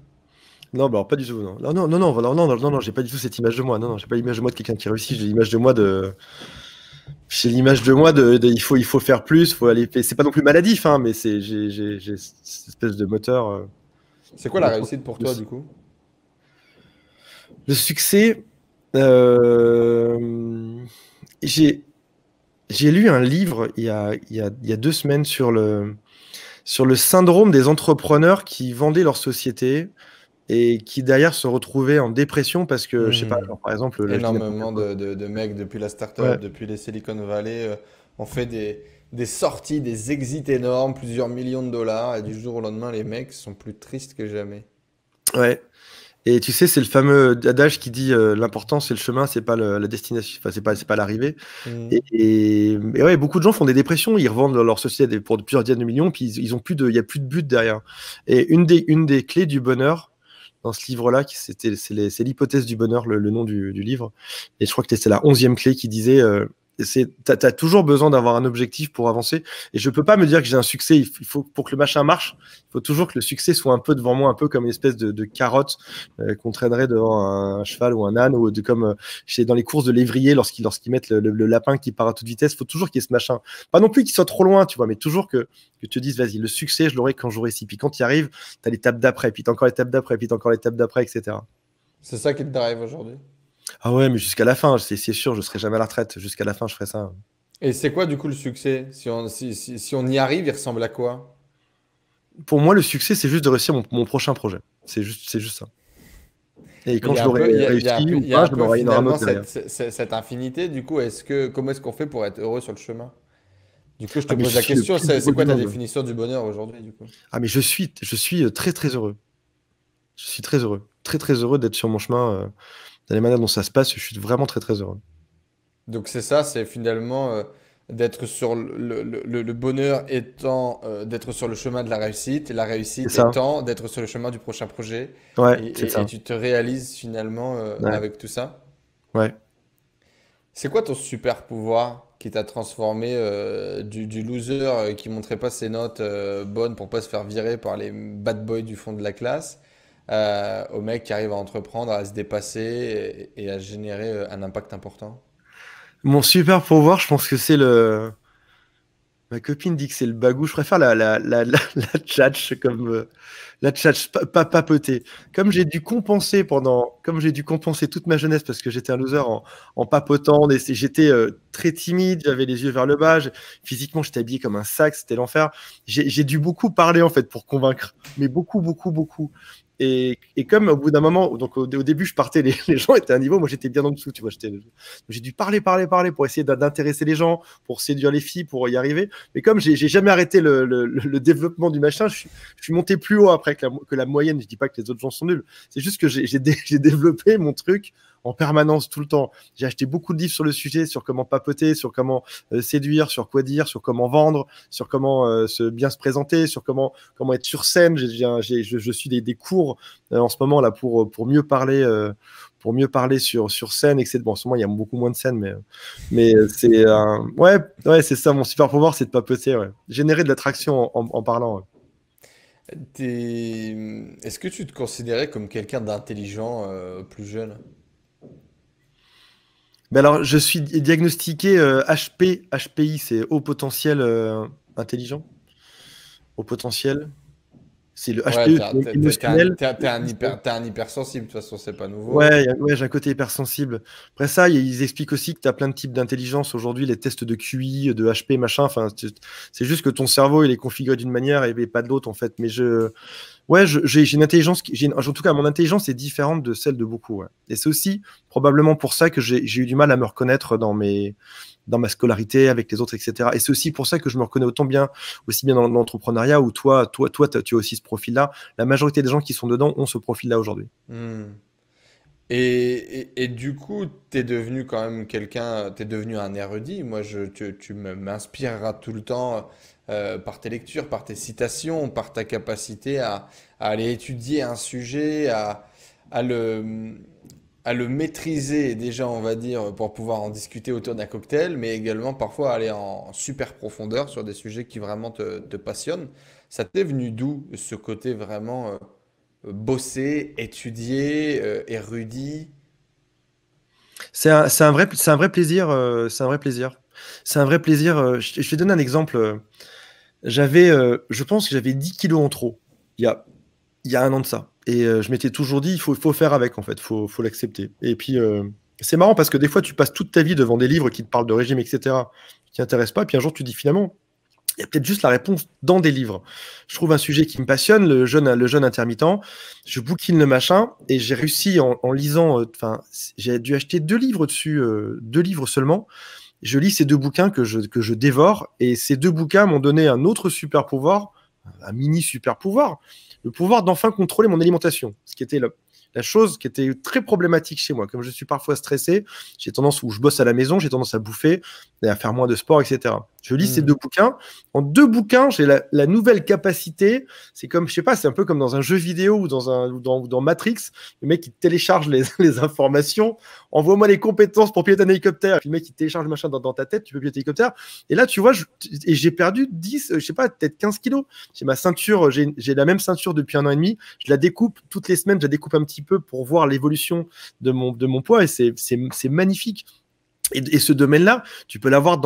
Non, bah alors pas du tout, non. Non, j'ai pas du tout cette image de moi. Non, j'ai pas l'image de moi de quelqu'un qui réussit, j'ai l'image de moi il faut faire plus, faut aller. C'est pas non plus maladif, hein, mais j'ai cette espèce de moteur. C'est quoi la réussite pour toi du coup? Le succès, euh, j'ai lu un livre il y a 2 semaines sur le syndrome des entrepreneurs qui vendaient leur société et qui derrière se retrouvaient en dépression parce que, je sais pas, Hmm. genre, par exemple, là, je dis n'importe Énormément quoi. de mecs depuis la startup, Ouais, depuis les Silicon Valley, ont fait des sorties, des exits énormes, plusieurs millions de dollars, et du jour au lendemain, les mecs sont plus tristes que jamais. ouais. Et tu sais, c'est le fameux adage qui dit l'important c'est le chemin, c'est pas la destination, enfin c'est pas l'arrivée. Hmm. Et ouais, beaucoup de gens font des dépressions, ils revendent leur société pour plusieurs dizaines de millions, puis ils ont il y a plus de but derrière. Et une des clés du bonheur dans ce livre-là, c'est l'hypothèse du bonheur, le nom du livre. Et je crois que c'est la 11e clé qui disait, t'as toujours besoin d'avoir un objectif pour avancer. Et je peux pas me dire que j'ai un succès. Il faut, pour que le machin marche, il faut toujours que le succès soit un peu devant moi, un peu comme une espèce de carotte qu'on traînerait devant un cheval ou un âne, ou comme dans les courses de lévrier lorsqu'ils mettent le lapin qui part à toute vitesse. Il faut toujours qu'il y ait ce machin. Pas non plus qu'il soit trop loin, tu vois, mais toujours que tu te dises, vas-y, le succès, je l'aurai quand j'aurai ci. Puis quand il arrive, t'as l'étape d'après, puis t'as encore l'étape d'après, puis t'as encore l'étape d'après, etc. C'est ça qui te drive aujourd'hui. Ah ouais, mais jusqu'à la fin, c'est sûr, je serai jamais à la retraite. Jusqu'à la fin, je ferai ça. Et c'est quoi du coup le succès? Si on y arrive, il ressemble à quoi? Pour moi, le succès, c'est juste de réussir mon prochain projet. C'est juste ça. Et Mais quand il y je a un l'aurai peu, réussi ou il y a pas, un je peu n'aurai un finalement autre derrière. cette infinité. Du coup, comment est-ce qu'on fait pour être heureux sur le chemin? Du coup, je te Ah, mais je pose la suis le question, plus c'est heureux quoi du ta monde. définition du bonheur aujourd'hui, du coup? Ah, mais je suis très, très heureux. Je suis très heureux. Très, très heureux d'être sur mon chemin. Dans les manières dont ça se passe, je suis vraiment très, très heureux. Donc c'est ça, c'est finalement d'être sur le bonheur étant d'être sur le chemin de la C'est réussite ça. étant d'être sur le chemin du prochain projet, Ouais, et, c'est et ça. tu te réalises finalement Ouais, avec tout ça. ouais. C'est quoi ton super pouvoir qui t'a transformé du loser qui montrait pas ses notes bonnes pour pas se faire virer par les bad boys du fond de la classe, au mec qui arrive à entreprendre, à se dépasser et à générer un impact important? Mon super pouvoir, je pense que c'est le. Ma copine dit que c'est le bagou. Je préfère la tchatche la tchatche, pas papoter. Comme j'ai dû compenser toute ma jeunesse parce que j'étais un loser en papotant. J'étais très timide, j'avais les yeux vers le bas. Physiquement, j'étais habillé comme un sac, c'était l'enfer. J'ai dû beaucoup parler en fait pour convaincre, mais beaucoup, beaucoup, beaucoup. Et comme au bout d'un moment, donc au début, je partais, les gens étaient à un niveau, moi j'étais bien en dessous, tu vois. J'ai dû parler, parler, parler pour essayer d'intéresser les gens, pour séduire les filles, pour y arriver. Mais comme j'ai jamais arrêté le développement du machin, je suis monté plus haut après que la moyenne. Je dis pas que les autres gens sont nuls. C'est juste que j'ai développé mon truc en permanence, tout le temps. J'ai acheté beaucoup de livres sur le sujet, sur comment papoter, sur comment séduire, sur quoi dire, sur comment vendre, sur comment bien se présenter, sur comment être sur scène. Je suis des cours en ce moment là pour mieux parler. Pour mieux parler sur scène, etc. Bon, en ce moment, il y a beaucoup moins de scènes, mais c'est ouais, c'est ça, mon super pouvoir, c'est de papoter, ouais. Générer de l'attraction en parlant. Ouais. Est-ce que tu te considérais comme quelqu'un d'intelligent plus jeune? Mais alors, je suis diagnostiqué HPI, c'est haut potentiel intelligent, haut potentiel. C'est le Ouais, HPE, c'est émotionnel. t'es un hypersensible, de toute façon, c'est pas nouveau. Ouais, ouais, j'ai un côté hypersensible. Après ça, ils expliquent aussi que tu as plein de types d'intelligence aujourd'hui, les tests de QI, de HP, machin. Enfin, c'est juste que ton cerveau, il est configuré d'une manière et pas de l'autre, en fait. Mais j'ai une intelligence, en tout cas, mon intelligence est différente de celle de beaucoup. Ouais. Et c'est aussi probablement pour ça que j'ai eu du mal à me reconnaître dans ma scolarité avec les autres, etc. Et c'est aussi pour ça que je me reconnais aussi bien dans l'entrepreneuriat où toi, tu as aussi ce profil-là. La majorité des gens qui sont dedans ont ce profil-là aujourd'hui. Hmm. Et du coup, t'es devenu quand même quelqu'un, t'es devenu un érudit. Moi, tu m'inspireras tout le temps par tes lectures, par tes citations, par ta capacité à aller étudier un sujet, à le, à le maîtriser déjà, on va dire, pour pouvoir en discuter autour d'un cocktail, mais également parfois aller en super profondeur sur des sujets qui vraiment te passionnent. Ça t'est venu d'où ce côté vraiment bosser, étudier, érudit? C'est un vrai plaisir. C'est un vrai plaisir. C'est un vrai plaisir. Je vais donner un exemple. Je pense que j'avais 10 kilos en trop il y a, il y a un an de ça. Et je m'étais toujours dit, il faut faire avec, en fait. Faut l'accepter. Et puis, c'est marrant parce que des fois, tu passes toute ta vie devant des livres qui te parlent de régime, etc., qui t'intéressent pas. Puis un jour, tu dis finalement, il y a peut-être juste la réponse dans des livres. Je trouve un sujet qui me passionne, le jeûne intermittent. Je bouquine le machin et j'ai réussi en lisant. Enfin, j'ai dû acheter 2 livres dessus, 2 livres seulement. Je lis ces 2 bouquins que je dévore et ces 2 bouquins m'ont donné un autre super pouvoir, un mini super pouvoir, le pouvoir d'enfin contrôler mon alimentation, ce qui était la chose qui était très problématique chez moi. Comme je suis parfois stressé, j'ai tendance, où je bosse à la maison, j'ai tendance à bouffer et à faire moins de sport, etc. Je lis ces Hmm. 2 bouquins. En 2 bouquins, j'ai la nouvelle capacité. C'est comme, je sais pas, c'est un peu comme dans un jeu vidéo ou dans Matrix. Le mec, il télécharge les informations. Envoie-moi les compétences pour piloter un hélicoptère. Et puis le mec, il télécharge le machin dans ta tête. Tu peux piloter un hélicoptère. Et là, tu vois, et j'ai perdu 10, je sais pas, peut-être 15 kilos. J'ai ma ceinture, j'ai la même ceinture depuis 1 an et demi. Je la découpe toutes les semaines. Je la découpe un petit peu pour voir l'évolution de mon poids. Et c'est magnifique. Et ce domaine-là, tu peux l'avoir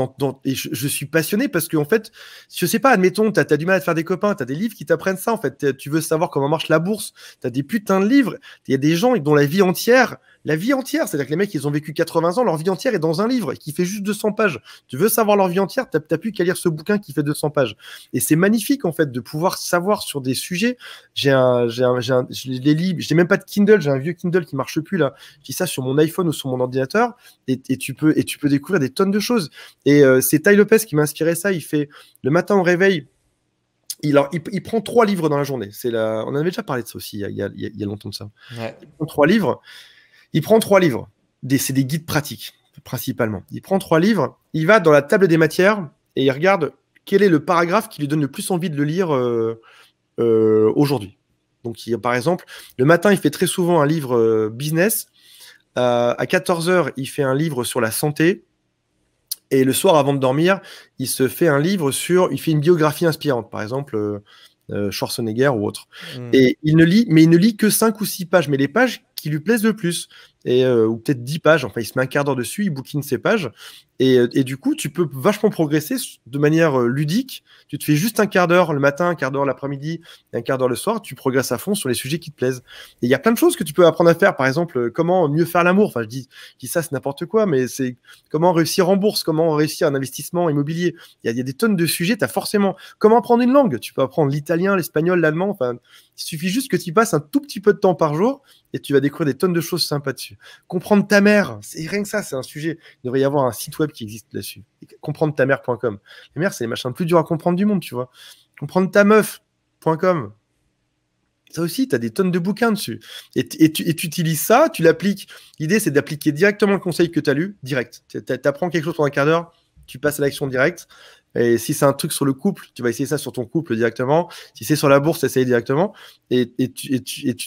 et je suis passionné parce qu'en fait, je sais pas, admettons, tu as du mal à te faire des copains, tu as des livres qui t'apprennent ça, en fait. Tu veux savoir comment marche la bourse, tu as des putains de livres. Il y a des gens dont la vie entière, c'est-à-dire que les mecs, ils ont vécu 80 ans, leur vie entière est dans un livre qui fait juste 200 pages. Tu veux savoir leur vie entière, t'as plus qu'à lire ce bouquin qui fait 200 pages. Et c'est magnifique, en fait, de pouvoir savoir sur des sujets. Je les lis, je n'ai même pas de Kindle, j'ai un vieux Kindle qui marche plus, là. Je lis ça sur mon iPhone ou sur mon ordinateur. Et tu peux découvrir des tonnes de choses. Et c'est Tai Lopez qui m'a inspiré ça. Il fait le matin au réveil, il prend 3 livres dans la journée. On en avait déjà parlé de ça aussi il y a longtemps de ça. Ouais. Il prend 3 livres. C'est des guides pratiques, principalement. Il prend 3 livres, il va dans la table des matières et il regarde quel est le paragraphe qui lui donne le plus envie de le lire aujourd'hui. Donc, par exemple, le matin, il fait très souvent un livre business. À 14h, il fait un livre sur la santé. Et le soir, avant de dormir, il fait une biographie inspirante, par exemple Schwarzenegger ou autre. Hmm. Et il ne lit que 5 ou 6 pages, mais les pages qui lui plaisent le plus, ou peut-être 10 pages. Enfin, il se met un quart d'heure dessus, il bouquine ses pages. Et du coup, tu peux vachement progresser de manière ludique. Tu te fais juste un quart d'heure le matin, un quart d'heure l'après-midi, et un quart d'heure le soir. Tu progresses à fond sur les sujets qui te plaisent. Et il y a plein de choses que tu peux apprendre à faire. Par exemple, comment mieux faire l'amour. Enfin, je dis ça, c'est n'importe quoi, mais c'est comment réussir en bourse, comment réussir un investissement immobilier. Il y a des tonnes de sujets. Tu as forcément comment apprendre une langue. Tu peux apprendre l'italien, l'espagnol, l'allemand. Enfin, il suffit juste que tu y passes un tout petit peu de temps par jour et tu vas découvrir des tonnes de choses sympas dessus. Comprendre ta mère, c'est rien que ça, c'est un sujet. Il devrait y avoir un site web qui existe là-dessus. Comprendre ta mère.com. Les mères, c'est les machins plus durs à comprendre du monde, tu vois. Comprendre ta meuf.com. Ça aussi, tu as des tonnes de bouquins dessus. Et tu utilises ça, tu l'appliques. L'idée, c'est d'appliquer directement le conseil que tu as lu, direct. Tu apprends quelque chose pendant un quart d'heure, tu passes à l'action directe. Et si c'est un truc sur le couple, tu vas essayer ça sur ton couple directement. Si c'est sur la bourse, essaye directement. Tu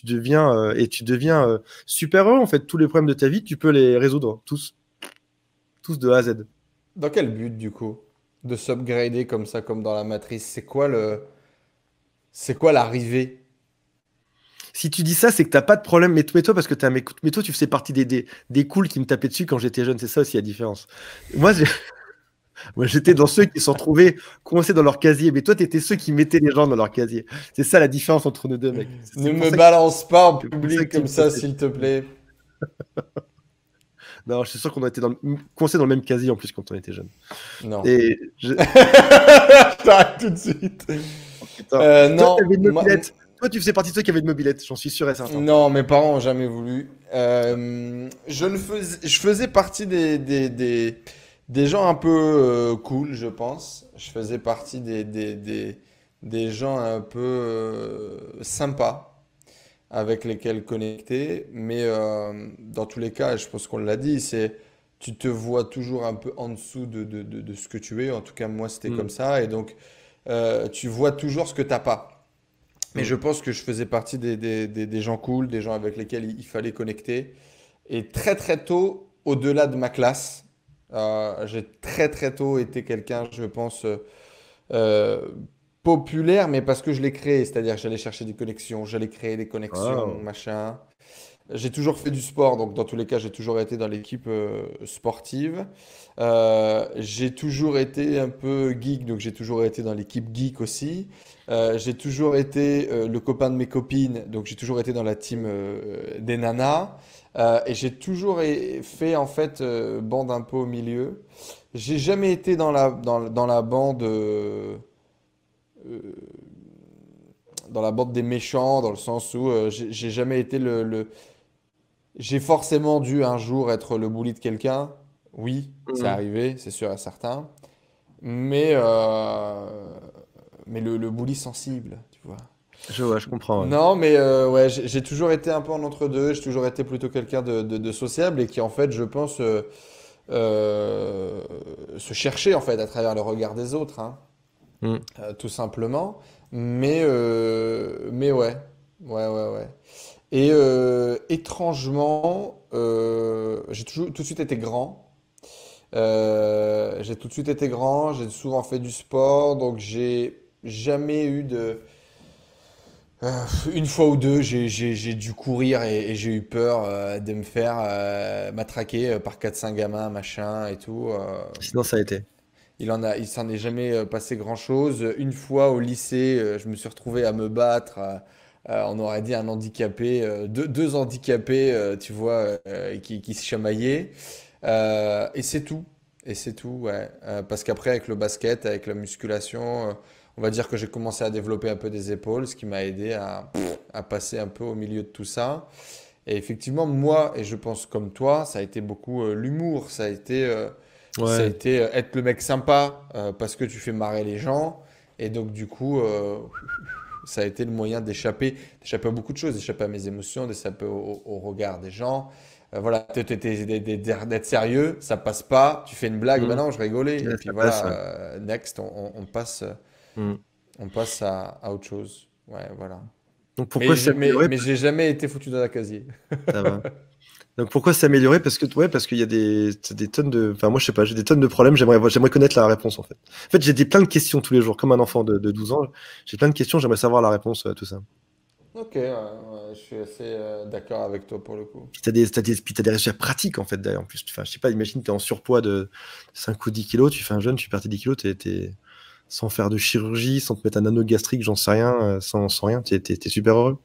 deviens super heureux, en fait. Tous les problèmes de ta vie, tu peux les résoudre, tous. Tous de A à Z. Dans quel but, du coup, de s'upgrader comme ça, comme dans la matrice? C'est quoi l'arrivée? Si tu dis ça, c'est que t'as pas de problème. Mais toi, parce que mais toi, tu faisais partie des cools qui me tapaient dessus quand j'étais jeune. C'est ça aussi la différence. Moi, moi, j'étais dans ceux qui se retrouvaient coincés dans leur casier. Mais toi, t'étais ceux qui mettaient les gens dans leur casier. C'est ça la différence entre nous deux, mec. Ne C'est pour me ça balance pas en c'est pour ça public que tu comme me ça, tapais. s'il te plaît. Non, je suis sûr qu'on a été coincés dans le même casier en plus quand on était jeunes. Non. Et T'arrêtes tout de suite. putain. Toi, Non, t'avais une mobilette. Toi, tu faisais partie de ceux qui avaient une mobilette. J'en suis sûr et certain. non, mes parents ont jamais voulu. Je faisais partie des gens un peu cool, je pense. Je faisais partie des gens un peu sympas avec lesquels connecter. Mais dans tous les cas, je pense qu'on l'a dit, tu te vois toujours un peu en dessous de ce que tu es. En tout cas, moi, c'était Mm. comme ça. Et donc, tu vois toujours ce que t'as pas. Mais Mm. je pense que je faisais partie des gens cool, des gens avec lesquels il fallait connecter. Et très très tôt, au-delà de ma classe, j'ai très très tôt été quelqu'un, je pense, euh, populaire, mais parce que je l'ai créé. C'est-à-dire que j'allais chercher des connexions, j'allais créer des connexions, Wow. machin. J'ai toujours fait du sport, donc dans tous les cas, j'ai toujours été dans l'équipe sportive. J'ai toujours été un peu geek, donc j'ai toujours été dans l'équipe geek aussi. J'ai toujours été le copain de mes copines, donc j'ai toujours été dans la team des nanas. Et j'ai toujours fait en fait bande un peu au milieu. J'ai jamais été dans la bande euh, dans la bande des méchants, dans le sens où j'ai jamais été j'ai forcément dû un jour être le bully de quelqu'un. Oui, c'est Mm. arrivé, c'est sûr et certain. Mais, mais le bully sensible, tu vois. Je comprends. Ouais. Non, mais ouais, j'ai toujours été un peu en entre-deux. J'ai toujours été plutôt quelqu'un de sociable et qui, en fait, je pense, euh, se cherchait, en fait, à travers le regard des autres, hein, Mm. tout simplement. Mais ouais, ouais, ouais, ouais. Et étrangement, j'ai toujours tout de suite été grand. J'ai tout de suite été grand, j'ai souvent fait du sport, donc j'ai jamais eu une fois ou deux, j'ai dû courir et j'ai eu peur de me faire matraquer par 4-5 gamins, machin et tout. Sinon, ça a été. Il s'en est jamais passé grand-chose. Une fois au lycée, je me suis retrouvé à me battre. On aurait dit un handicapé, deux handicapés, tu vois, qui se chamaillaient. Et c'est tout. Et c'est tout, ouais. Parce qu'après, avec le basket, avec la musculation, on va dire que j'ai commencé à développer un peu des épaules, ce qui m'a aidé à passer un peu au milieu de tout ça. Et effectivement, moi, et je pense comme toi, ça a été beaucoup l'humour. Ça a Ouais. été être le mec sympa parce que tu fais marrer les gens. Et donc, du coup, ça a été le moyen d'échapper à beaucoup de choses, d'échapper à mes émotions, d'échapper au regard des gens. Voilà, d'être sérieux, ça passe pas. Tu fais une blague, ben Mm. non, je rigolais. Et Ouais, puis ça passe. Ouais. voilà, next, Mm. on passe à autre chose. Ouais, voilà. Donc pourquoi Mais s'améliorer? j'ai jamais été foutu dans la casier. Ça va. Donc pourquoi s'améliorer? Parce que ouais, parce qu'il y a t'as des tonnes de. Enfin moi je sais pas, j'ai des tonnes de problèmes. J'aimerais connaître la réponse en fait. En fait j'ai plein de questions tous les jours, comme un enfant de 12 ans. J'ai plein de questions. J'aimerais savoir la réponse à tout ça. Ok, ouais, ouais, je suis assez d'accord avec toi pour le coup. Puis t'as des résultats pratiques en fait d'ailleurs. En plus, enfin je sais pas, imagine t'es en surpoids de 5 ou 10 kilos, tu fais un jeûne, tu perds tes 10 kilos, sans faire de chirurgie, sans te mettre un anneau gastrique, j'en sais rien, sans rien, t'es super heureux.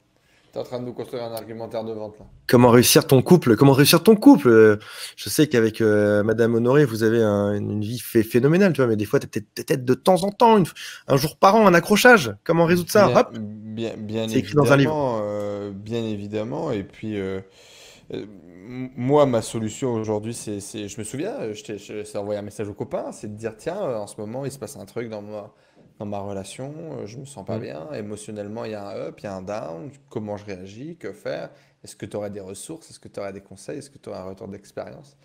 T'es en train de nous construire un argumentaire de vente là. Comment réussir ton couple? Comment réussir ton couple? Je sais qu'avec Madame Honoré, vous avez une vie phénoménale, tu vois, mais des fois, t'as peut-être de temps en temps, un jour par an, un accrochage. Comment résoudre ça? Hop, Bien c'est écrit dans un livre. évidemment, bien évidemment. Et puis, moi, ma solution aujourd'hui, je me souviens, je t'ai envoyé un message au copain, c'est de dire, tiens, en ce moment, il se passe un truc dans dans ma relation, je me sens pas bien, émotionnellement il y a un up, il y a un down, comment je réagis, que faire? Est-ce que tu aurais des ressources? Est-ce que tu aurais des conseils? Est-ce que tu aurais un retour d'expérience?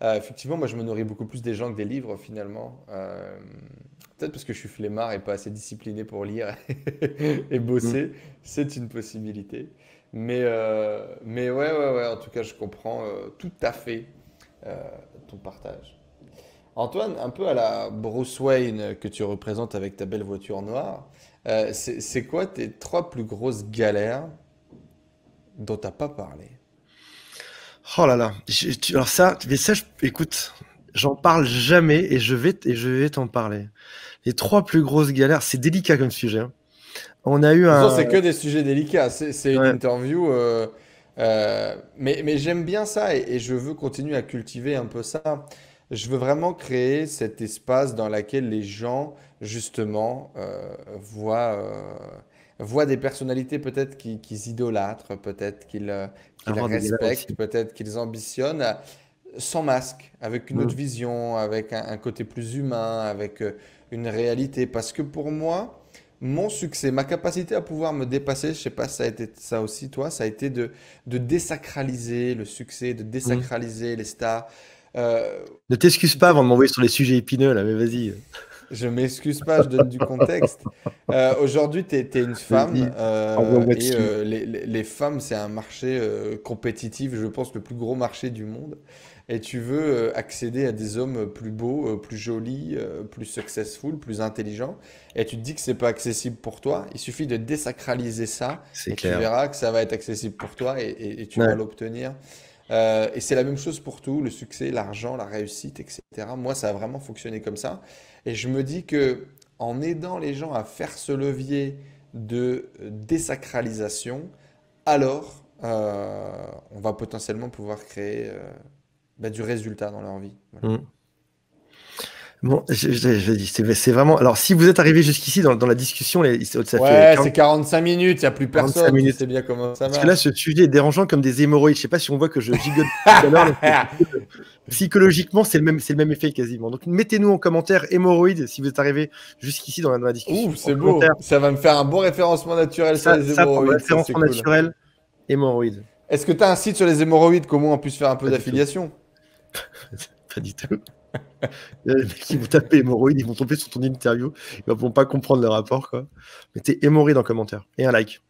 Effectivement, moi je me nourris beaucoup plus des gens que des livres finalement. Peut-être parce que je suis flemmard et pas assez discipliné pour lire et Mm. bosser, c'est une possibilité. Mais ouais, en tout cas je comprends tout à fait euh, ton partage. Antoine, un peu à la Bruce Wayne que tu représentes avec ta belle voiture noire, c'est quoi tes trois plus grosses galères dont t'as pas parlé? Oh là là. Alors ça, mais ça, écoute, j'en parle jamais et je vais t'en parler. Les trois plus grosses galères, c'est délicat comme sujet, hein. On a eu De toute façon, un. c'est que des sujets délicats. C'est une Ouais. interview. Mais j'aime bien ça et je veux continuer à cultiver un peu ça. Je veux vraiment créer cet espace dans lequel les gens, justement, voient des personnalités peut-être qu'ils idolâtrent, peut-être qu'ils Avoir des galères respectent, aussi. peut-être qu'ils ambitionnent, sans masque, avec une autre Mm. vision, avec un côté plus humain, avec une réalité. Parce que pour moi, mon succès, ma capacité à pouvoir me dépasser, je sais pas si ça a été ça aussi, toi, ça a été de désacraliser le succès, de Mm. désacraliser les stars. Euh, Ne t'excuse pas avant de m'envoyer sur les sujets épineux, là, mais vas-y. je m'excuse pas, je donne du contexte. Aujourd'hui, tu es, une femme Vas-y, envoie-moi et dessus. les femmes, c'est un marché compétitif, je pense, le plus gros marché du monde. Et tu veux accéder à des hommes plus beaux, plus jolis, plus successful, plus intelligents. Et tu te dis que c'est pas accessible pour toi. Il suffit de désacraliser ça C'est et tu clair. verras que ça va être accessible pour toi et tu vas Ouais. l'obtenir. Et c'est la même chose pour tout, le succès, l'argent, la réussite, etc. Moi, ça a vraiment fonctionné comme ça. Et je me dis que en aidant les gens à faire ce levier de désacralisation, alors on va potentiellement pouvoir créer du résultat dans leur vie. Voilà. Mm. Bon, je dis, c'est vraiment. Alors, si vous êtes arrivé jusqu'ici dans la discussion, ça fait Ouais, c'est 45 minutes, il n'y a plus 45 personne, tu minutes. sais bien comment ça Parce que là, marche. ce sujet est dérangeant comme des hémorroïdes. Je sais pas si on voit que je gigote tout à l'heure. Psychologiquement, c'est le même effet quasiment. Donc, mettez-nous en commentaire hémorroïdes si vous êtes arrivé jusqu'ici dans la discussion. Ouh, En c'est commentaire, beau. Ça va me faire un bon référencement naturel sur les ça pour le hémorroïdes, ça c'est référencement cool. naturel, hémorroïdes. Est-ce que tu as un site sur les hémorroïdes, comment on puisse faire un peu Pas du tout. d'affiliation? Pas du tout. Les mecs qui vont taper hémorroïdes, ils vont tomber sur ton interview. Ils vont pas comprendre le rapport, quoi. Mettez hémorroïdes en commentaire et un like.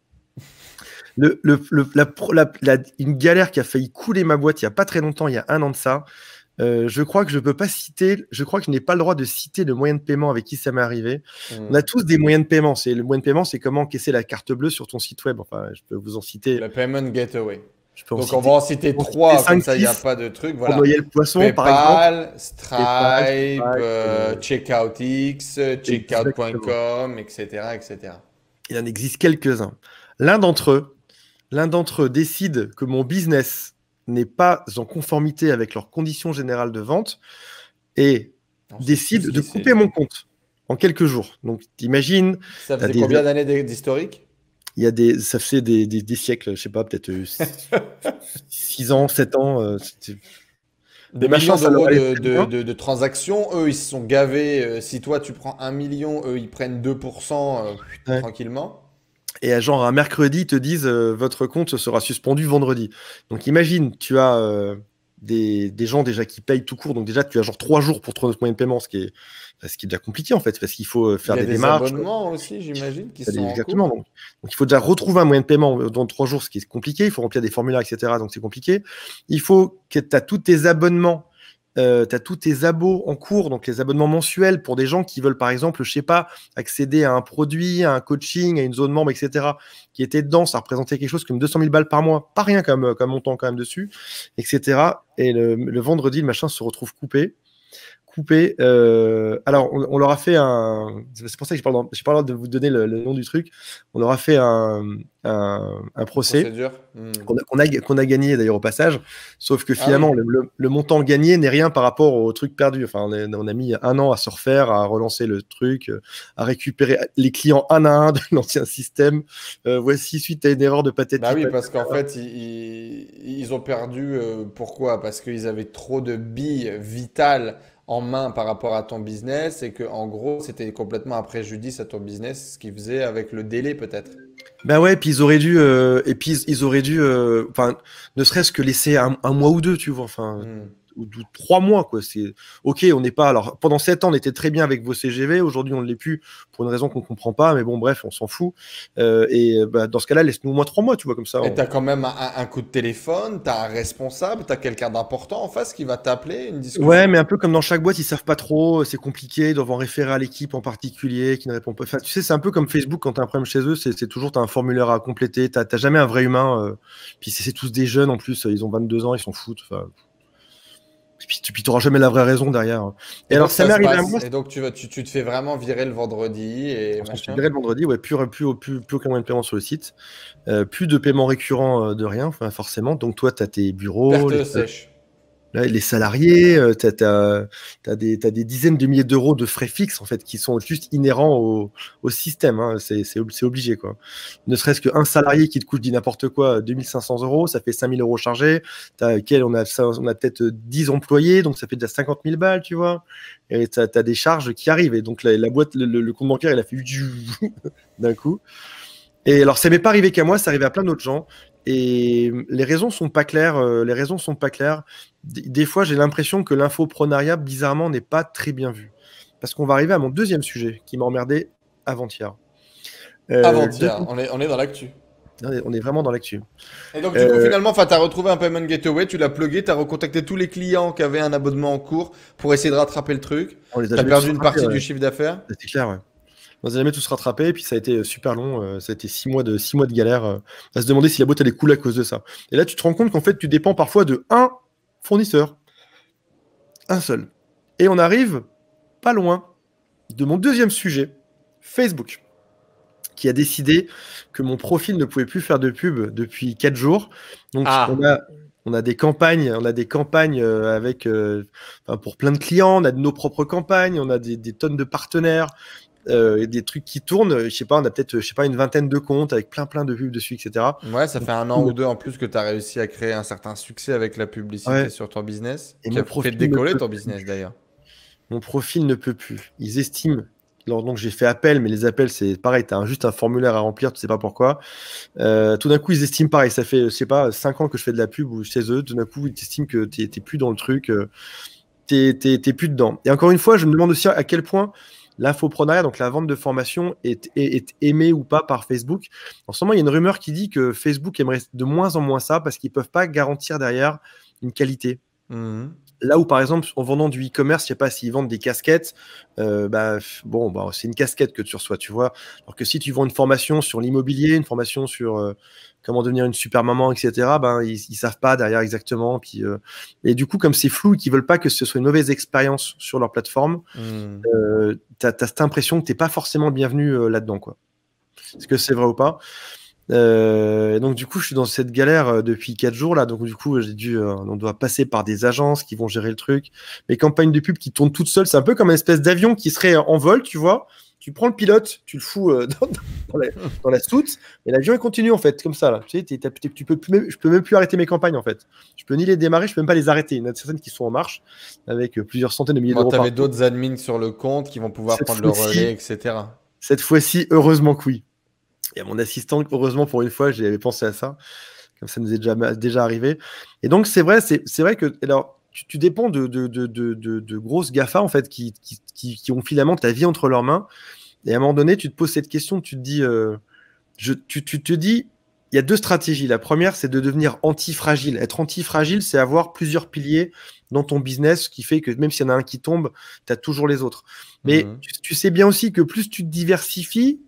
Une galère qui a failli couler ma boîte il y a pas très longtemps, il y a un an de ça. Je crois que je peux pas citer, je crois que je n'ai pas le droit de citer le moyen de paiement avec qui ça m'est arrivé. On Hmm. a tous des moyens de paiement. Le moyen de paiement, c'est comment encaisser la carte bleue sur ton site web. Enfin, je peux vous en citer. Le payment gateway. Je peux Donc on va en citer en citer trois, comme 5, ça il n'y a 6 pas de truc. pour Voilà. noyer le poisson, par exemple. PayPal, PayPal, Stripe, Stripe, CheckoutX, exactement. Checkout.com, etc., etc. Il en existe quelques-uns. L'un d'entre eux, L'un d'entre eux décide que mon business n'est pas en conformité avec leurs conditions générales de vente et On sait tous décide de qui c'est couper lui. mon compte en quelques jours. Donc, t'imagines, Ça faisait combien d'années d'historique? ça fait des siècles, je sais pas, peut-être 6 ans, 7 ans. Des Le machin, millions ça leur d'euros allait très bien. de transactions. Eux, ils se sont gavés. Si toi, tu prends 1 million, eux, ils prennent 2% Ouais. tranquillement. Et genre un mercredi, ils te disent votre compte sera suspendu vendredi. Donc imagine, tu as des gens déjà qui payent tout court. Donc déjà, tu as genre 3 jours pour trouver notre moyen de paiement, ce qui est déjà compliqué en fait, parce qu'il faut Il faire y a des des démarches. abonnements aussi, j'imagine, qui sont en Exactement. cours. Donc, il faut déjà retrouver un moyen de paiement dans 3 jours, ce qui est compliqué. Il faut remplir des formulaires, etc. Donc c'est compliqué. Il faut que tu as tous tes abonnements. Tu as tous tes abos en cours, donc les abonnements mensuels pour des gens qui veulent, par exemple, je sais pas, accéder à un produit, à un coaching, à une zone membre, etc., qui était dedans, ça représentait quelque chose comme 200 000 balles par mois, pas rien comme montant quand même dessus, etc. Et le vendredi, le machin se retrouve coupé. Alors, on leur a fait un. C'est pour ça que j'ai pas le droit de vous donner le nom du truc. On leur a fait un procès Procédure. qu'on a gagné d'ailleurs au passage, sauf que Ah oui. finalement le montant gagné n'est rien par rapport au truc perdu. Enfin, on a mis un an à se refaire, à relancer le truc, à récupérer les clients un à un de l'ancien système. Voici suite à une erreur de Bah patati oui, patata. parce qu'en fait, ils ont perdu. Pourquoi? Parce qu'ils avaient trop de billes vitales en main par rapport à ton business et que en gros, c'était complètement un préjudice à ton business, ce qu'ils faisaient avec le délai peut-être. Ben ouais, puis ils auraient dû, ils auraient dû, enfin, ne serait-ce que laisser un mois ou deux, tu vois, enfin, Hmm. ou 3 mois, quoi. C'est ok, on n'est pas. Alors, pendant 7 ans, on était très bien avec vos CGV. Aujourd'hui, on ne l'est plus pour une raison qu'on ne comprend pas. Mais bon, bref, on s'en fout. Bah, dans ce cas-là, laisse-nous au moins 3 mois, tu vois, comme ça. Et tu as quand même un coup de téléphone, tu as un responsable, tu as quelqu'un d'important en face qui va t'appeler, une Ouais, discussion. mais un peu comme dans chaque boîte, ils savent pas trop, c'est compliqué, ils doivent en référer à l'équipe en particulier qui ne répond pas. Enfin, tu sais, c'est un peu comme Facebook quand tu as un problème chez eux, c'est toujours tu as un formulaire à compléter, t'as jamais un vrai humain. Puis c'est tous des jeunes en plus, ils ont 22 ans, ils s'en foutent. Enfin, puis tu n'auras jamais la vraie raison derrière. Et Et alors, donc ça ça m'est se arrivé à passe. moi, Et donc tu te fais vraiment virer le vendredi et je me suis machin. viré le vendredi, ouais, plus aucun moyen de paiement sur le site, plus de paiement récurrent de rien, enfin, forcément. Donc toi, tu as tes bureaux, Perte sèche. les salariés, t'as des dizaines de milliers d'euros de frais fixes en fait qui sont juste inhérents au système. Hein. C'est obligé quoi. Ne serait-ce qu'un salarié qui te coûte dit n'importe quoi 2500 euros, ça fait 5000 euros chargés. On a peut-être 10 employés, donc ça fait déjà 50 000 balles, tu vois. Et t'as des charges qui arrivent. Et donc la boîte, le compte bancaire, il a fait d'un coup. Et alors, ça m'est pas arrivé qu'à moi, ça arrivait à plein d'autres gens. Et les raisons sont pas claires. Les raisons sont pas claires. Des fois, j'ai l'impression que l'infoprenariat, bizarrement, n'est pas très bien vu. Parce qu'on va arriver à mon deuxième sujet qui m'a emmerdé avant-hier. Avant-hier, on est dans l'actu. On est vraiment dans l'actu. Et donc du coup Euh, finalement, tu as retrouvé un payment gateway, tu l'as plugué, tu as recontacté tous les clients qui avaient un abonnement en cours pour essayer de rattraper le truc. on les a Tu as jamais tous perdu une rattrapés, partie ouais. du chiffre d'affaires. C'est clair, ouais. On les a jamais tous rattrapés. Et puis, ça a été super long. Ça a été 6 mois de galère à se demander si la boîte allait couler à cause de ça. Et là, tu te rends compte qu'en fait, tu dépends parfois de un fournisseur. Un seul. Et on arrive pas loin de mon deuxième sujet, Facebook, qui a décidé que mon profil ne pouvait plus faire de pub depuis 4 jours. Donc Ah, on a des campagnes, avec enfin, pour plein de clients, on a nos propres campagnes, on a des tonnes de partenaires, et des trucs qui tournent. Je sais pas, on a peut-être une vingtaine de comptes avec plein de pubs dessus, etc. ouais, ça Donc, fait un an ou deux en plus que tu as réussi à créer un certain succès avec la publicité ouais, sur ton business, et qui mon a fait profil ne décoller peut ton plus. business d'ailleurs. Mon profil ne peut plus. Ils estiment. Alors, donc j'ai fait appel, mais les appels, c'est pareil, tu as juste un formulaire à remplir, tu sais pas pourquoi. Tout d'un coup, ils estiment pareil, ça fait, je sais pas, 5 ans que je fais de la pub ou chez eux, tout d'un coup, ils estiment que t'es plus dans le truc, t'es plus dedans. Et encore une fois, je me demande aussi à quel point l'infoprenariat, donc la vente de formation, est aimée ou pas par Facebook. En ce moment, il y a une rumeur qui dit que Facebook aimerait de moins en moins ça parce qu'ils peuvent pas garantir derrière une qualité. Mhm. Là où, par exemple, en vendant du e-commerce, je sais pas s'ils vendent des casquettes, c'est une casquette que tu reçois, tu vois. Alors que si tu vends une formation sur l'immobilier, une formation sur comment devenir une super maman, etc., ben, ils savent pas derrière exactement. Et du coup, comme c'est flou et qu'ils veulent pas que ce soit une mauvaise expérience sur leur plateforme, Mhm. tu as cette impression que t'es pas forcément le bienvenu là-dedans, quoi. Est-ce que c'est vrai ou pas? Et donc du coup, je suis dans cette galère depuis 4 jours là. Donc du coup, on doit passer par des agences qui vont gérer le truc. Mes campagnes de pub qui tournent toutes seules, c'est un peu comme une espèce d'avion qui serait en vol, tu vois. Tu prends le pilote, tu le fous dans la soute, et l'avion il continue en fait, comme ça là. Tu sais, je peux même plus arrêter mes campagnes en fait. Je peux ni les démarrer, je peux même pas les arrêter. Il y en a certaines qui sont en marche avec plusieurs centaines de milliers Moi, d'euros tu par avais jour. d'autres admins sur le compte qui vont pouvoir Cette prendre le relais, fois-ci, etc. heureusement que oui. Et à mon assistant, heureusement pour une fois, j'avais pensé à ça, comme ça nous est déjà arrivé. Et donc c'est vrai que alors tu dépends de grosses GAFA en fait qui ont finalement ta vie entre leurs mains. Et à un moment donné, tu te poses cette question, tu te dis, tu te dis, il y a deux stratégies. La première, c'est de devenir antifragile. Être antifragile, c'est avoir plusieurs piliers dans ton business, ce qui fait que même s'il y en a un qui tombe, tu as toujours les autres. Mais Mhm. tu sais bien aussi que plus tu te diversifies,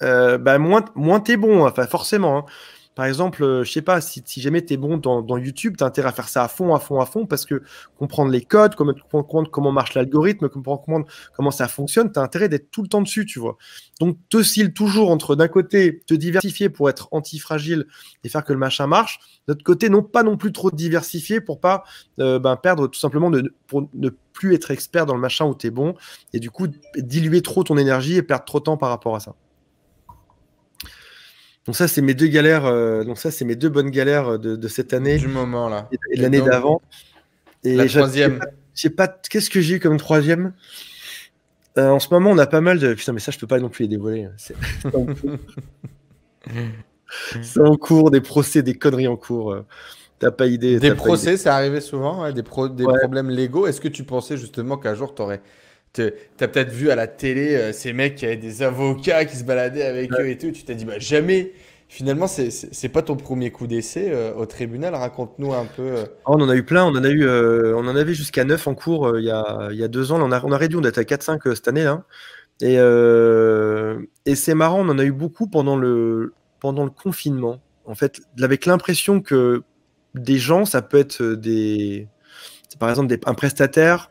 moins t'es bon, enfin forcément. Hein. Par exemple, je sais pas, si jamais t'es bon dans YouTube, t'as intérêt à faire ça à fond, parce que comprendre les codes, comprendre comment marche l'algorithme, comprendre comment ça fonctionne, t'as intérêt d'être tout le temps dessus, tu vois. Donc, t'oscilles toujours entre, d'un côté, te diversifier pour être antifragile et faire que le machin marche, de l'autre côté, non pas non plus trop te diversifier pour pas perdre tout simplement, pour ne plus être expert dans le machin où t'es bon, et du coup, diluer trop ton énergie et perdre trop de temps par rapport à ça. Donc ça, c'est mes deux galères. Donc ça, c'est mes deux bonnes galères de cette année Du moment là. et de Et l'année donc, d'avant. la Et troisième. Je sais pas, qu'est-ce que j'ai eu comme troisième? En ce moment, on a pas mal de. Putain, mais ça, je peux pas non plus les dévoiler. C'est en cours, c'est en cours, des procès, des conneries en cours. T'as pas idée, Des t'as pas idée. procès, c'est arrivé souvent, ouais, des Ouais, problèmes légaux. Est-ce que tu pensais justement qu'un jour, t'as peut-être vu à la télé ces mecs qui avaient des avocats qui se baladaient avec eux ouais. et tout. Tu t'es dit, bah jamais. Finalement, c'est pas ton premier coup d'essai au tribunal. Raconte-nous un peu. Ah, on en a eu plein, on en avait jusqu'à 9 en cours il y a 2 ans. Là, on a réduit, on est à 4-5 cette année là. Et c'est marrant, on en a eu beaucoup pendant le confinement. En fait, avec l'impression que des gens, ça peut être c'est par exemple un prestataire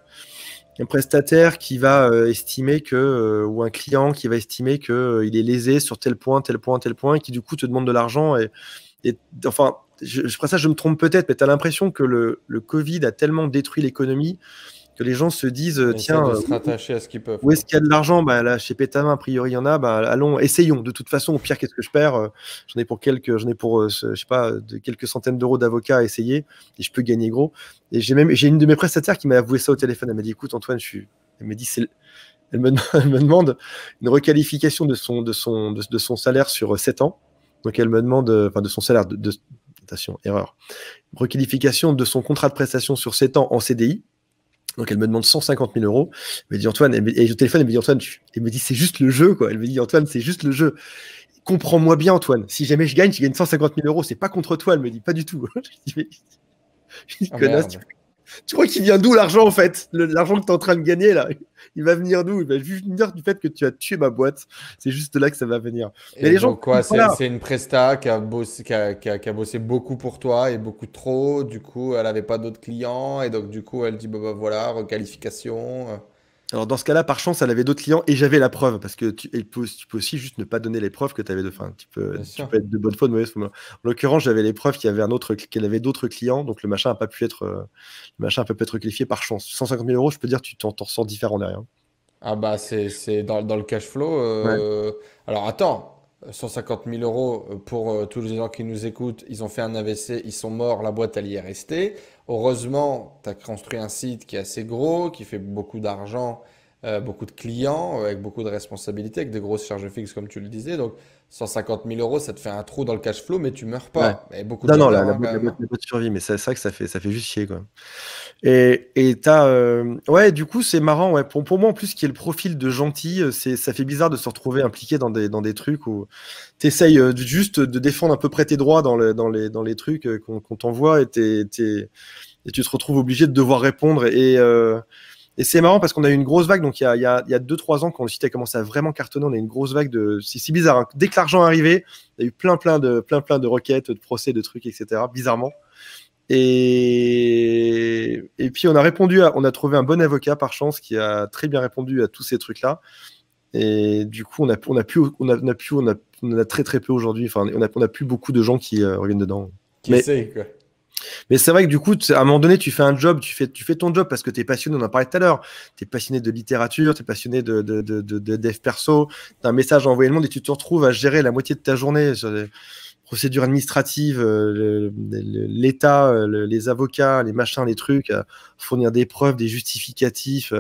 qui va estimer ou un client qui va estimer que il est lésé sur tel point, tel point, tel point, et qui du coup te demande de l'argent. Enfin, après ça, je me trompe peut-être, mais tu as l'impression que le Covid a tellement détruit l'économie que les gens se disent, Et essaient tiens, de se rattacher à ce qu'ils peuvent, où est-ce quoi. qu'il y a de l'argent? Bah, là, chez Pétavin, a priori, il y en a. Bah, allons, essayons. De toute façon, au pire, qu'est-ce que je perds? J'en ai pour, je sais pas, quelques centaines d'euros d'avocat à essayer, et je peux gagner gros. Et j'ai une de mes prestataires qui m'a avoué ça au téléphone. Elle m'a dit, écoute, Antoine, elle m'a dit, elle me demande une requalification de son salaire sur 7 ans. Donc, elle me demande, enfin, de son salaire attention, erreur. Requalification de son contrat de prestation sur 7 ans en CDI. Donc elle me demande 150 000 euros. Elle me dit Antoine, et au téléphone, elle me dit Antoine, elle me dit c'est juste le jeu, quoi. Elle me dit Antoine, c'est juste le jeu. Comprends-moi bien, Antoine. Si jamais je gagne 150 000 euros. C'est pas contre toi. Elle me dit pas du tout. Je dis, Ah connasse, merde. tu crois qu'il vient d'où l'argent en fait? L'argent que tu es en train de gagner là, il va venir d'où? Il va juste venir du fait que tu as tué ma boîte. C'est juste là que ça va venir. Mais Et les gens, donc, quoi, voilà. c'est une presta qui a bossé, qui a bossé beaucoup pour toi et beaucoup trop. Du coup, elle avait pas d'autres clients. Et donc, du coup, elle dit, bah voilà, requalification. Alors dans ce cas-là, par chance, elle avait d'autres clients et j'avais la preuve parce que tu peux aussi juste ne pas donner les preuves que tu avais de fin. Bien Tu sûr. peux être de bonne foi, de mauvaise foi. En l'occurrence, j'avais les preuves qu'elle avait d'autres clients, donc le machin a pas pu être, le machin a pas pu être qualifié par chance. 150 000 euros, je peux dire, tu t'en ressens différent derrière. Ah bah c'est dans le cash flow. Ouais. Alors attends, 150 000 euros pour tous les gens qui nous écoutent, ils ont fait un AVC, ils sont morts, la boîte elle y est restée. Heureusement, tu as construit un site qui est assez gros, qui fait beaucoup d'argent, beaucoup de clients, avec beaucoup de responsabilités, avec des grosses charges fixes comme tu le disais. Donc 150 000 euros, ça te fait un trou dans le cash flow, mais tu meurs Ouais. pas. Et beaucoup de Non, gens non, meurent hein, quand même. Hein. la boîte survit, mais c'est vrai que ça fait juste chier, quoi. Ouais, du coup, c'est marrant, ouais. Pour moi, en plus, qui est le profil de gentil, ça fait bizarre de se retrouver impliqué dans des trucs où tu essayes juste de défendre à peu près tes droits dans les trucs qu'on t'envoie et tu te retrouves obligé de devoir répondre. Et c'est marrant parce qu'on a eu une grosse vague, donc il y a 2-3 ans, quand le site a commencé à vraiment cartonner, on a eu une grosse vague de. C'est bizarre, hein. Dès que l'argent est arrivé, il y a eu plein de requêtes, de procès, de trucs, etc. Bizarrement. Et puis on a trouvé un bon avocat par chance qui a très bien répondu à tous ces trucs-là. Et du coup, on a très très peu aujourd'hui. Enfin, on a plus beaucoup de gens qui reviennent dedans. Qui Mais, essaye, quoi. mais c'est vrai que du coup, à un moment donné, tu fais un job, tu fais ton job parce que tu es passionné, on en parlait tout à l'heure. Tu es passionné de littérature, tu es passionné de dev perso, tu as un message à envoyer le monde et tu te retrouves à gérer la moitié de ta journée sur des procédures administratives, l'État, les avocats, les machins, les trucs, fournir des preuves, des justificatifs.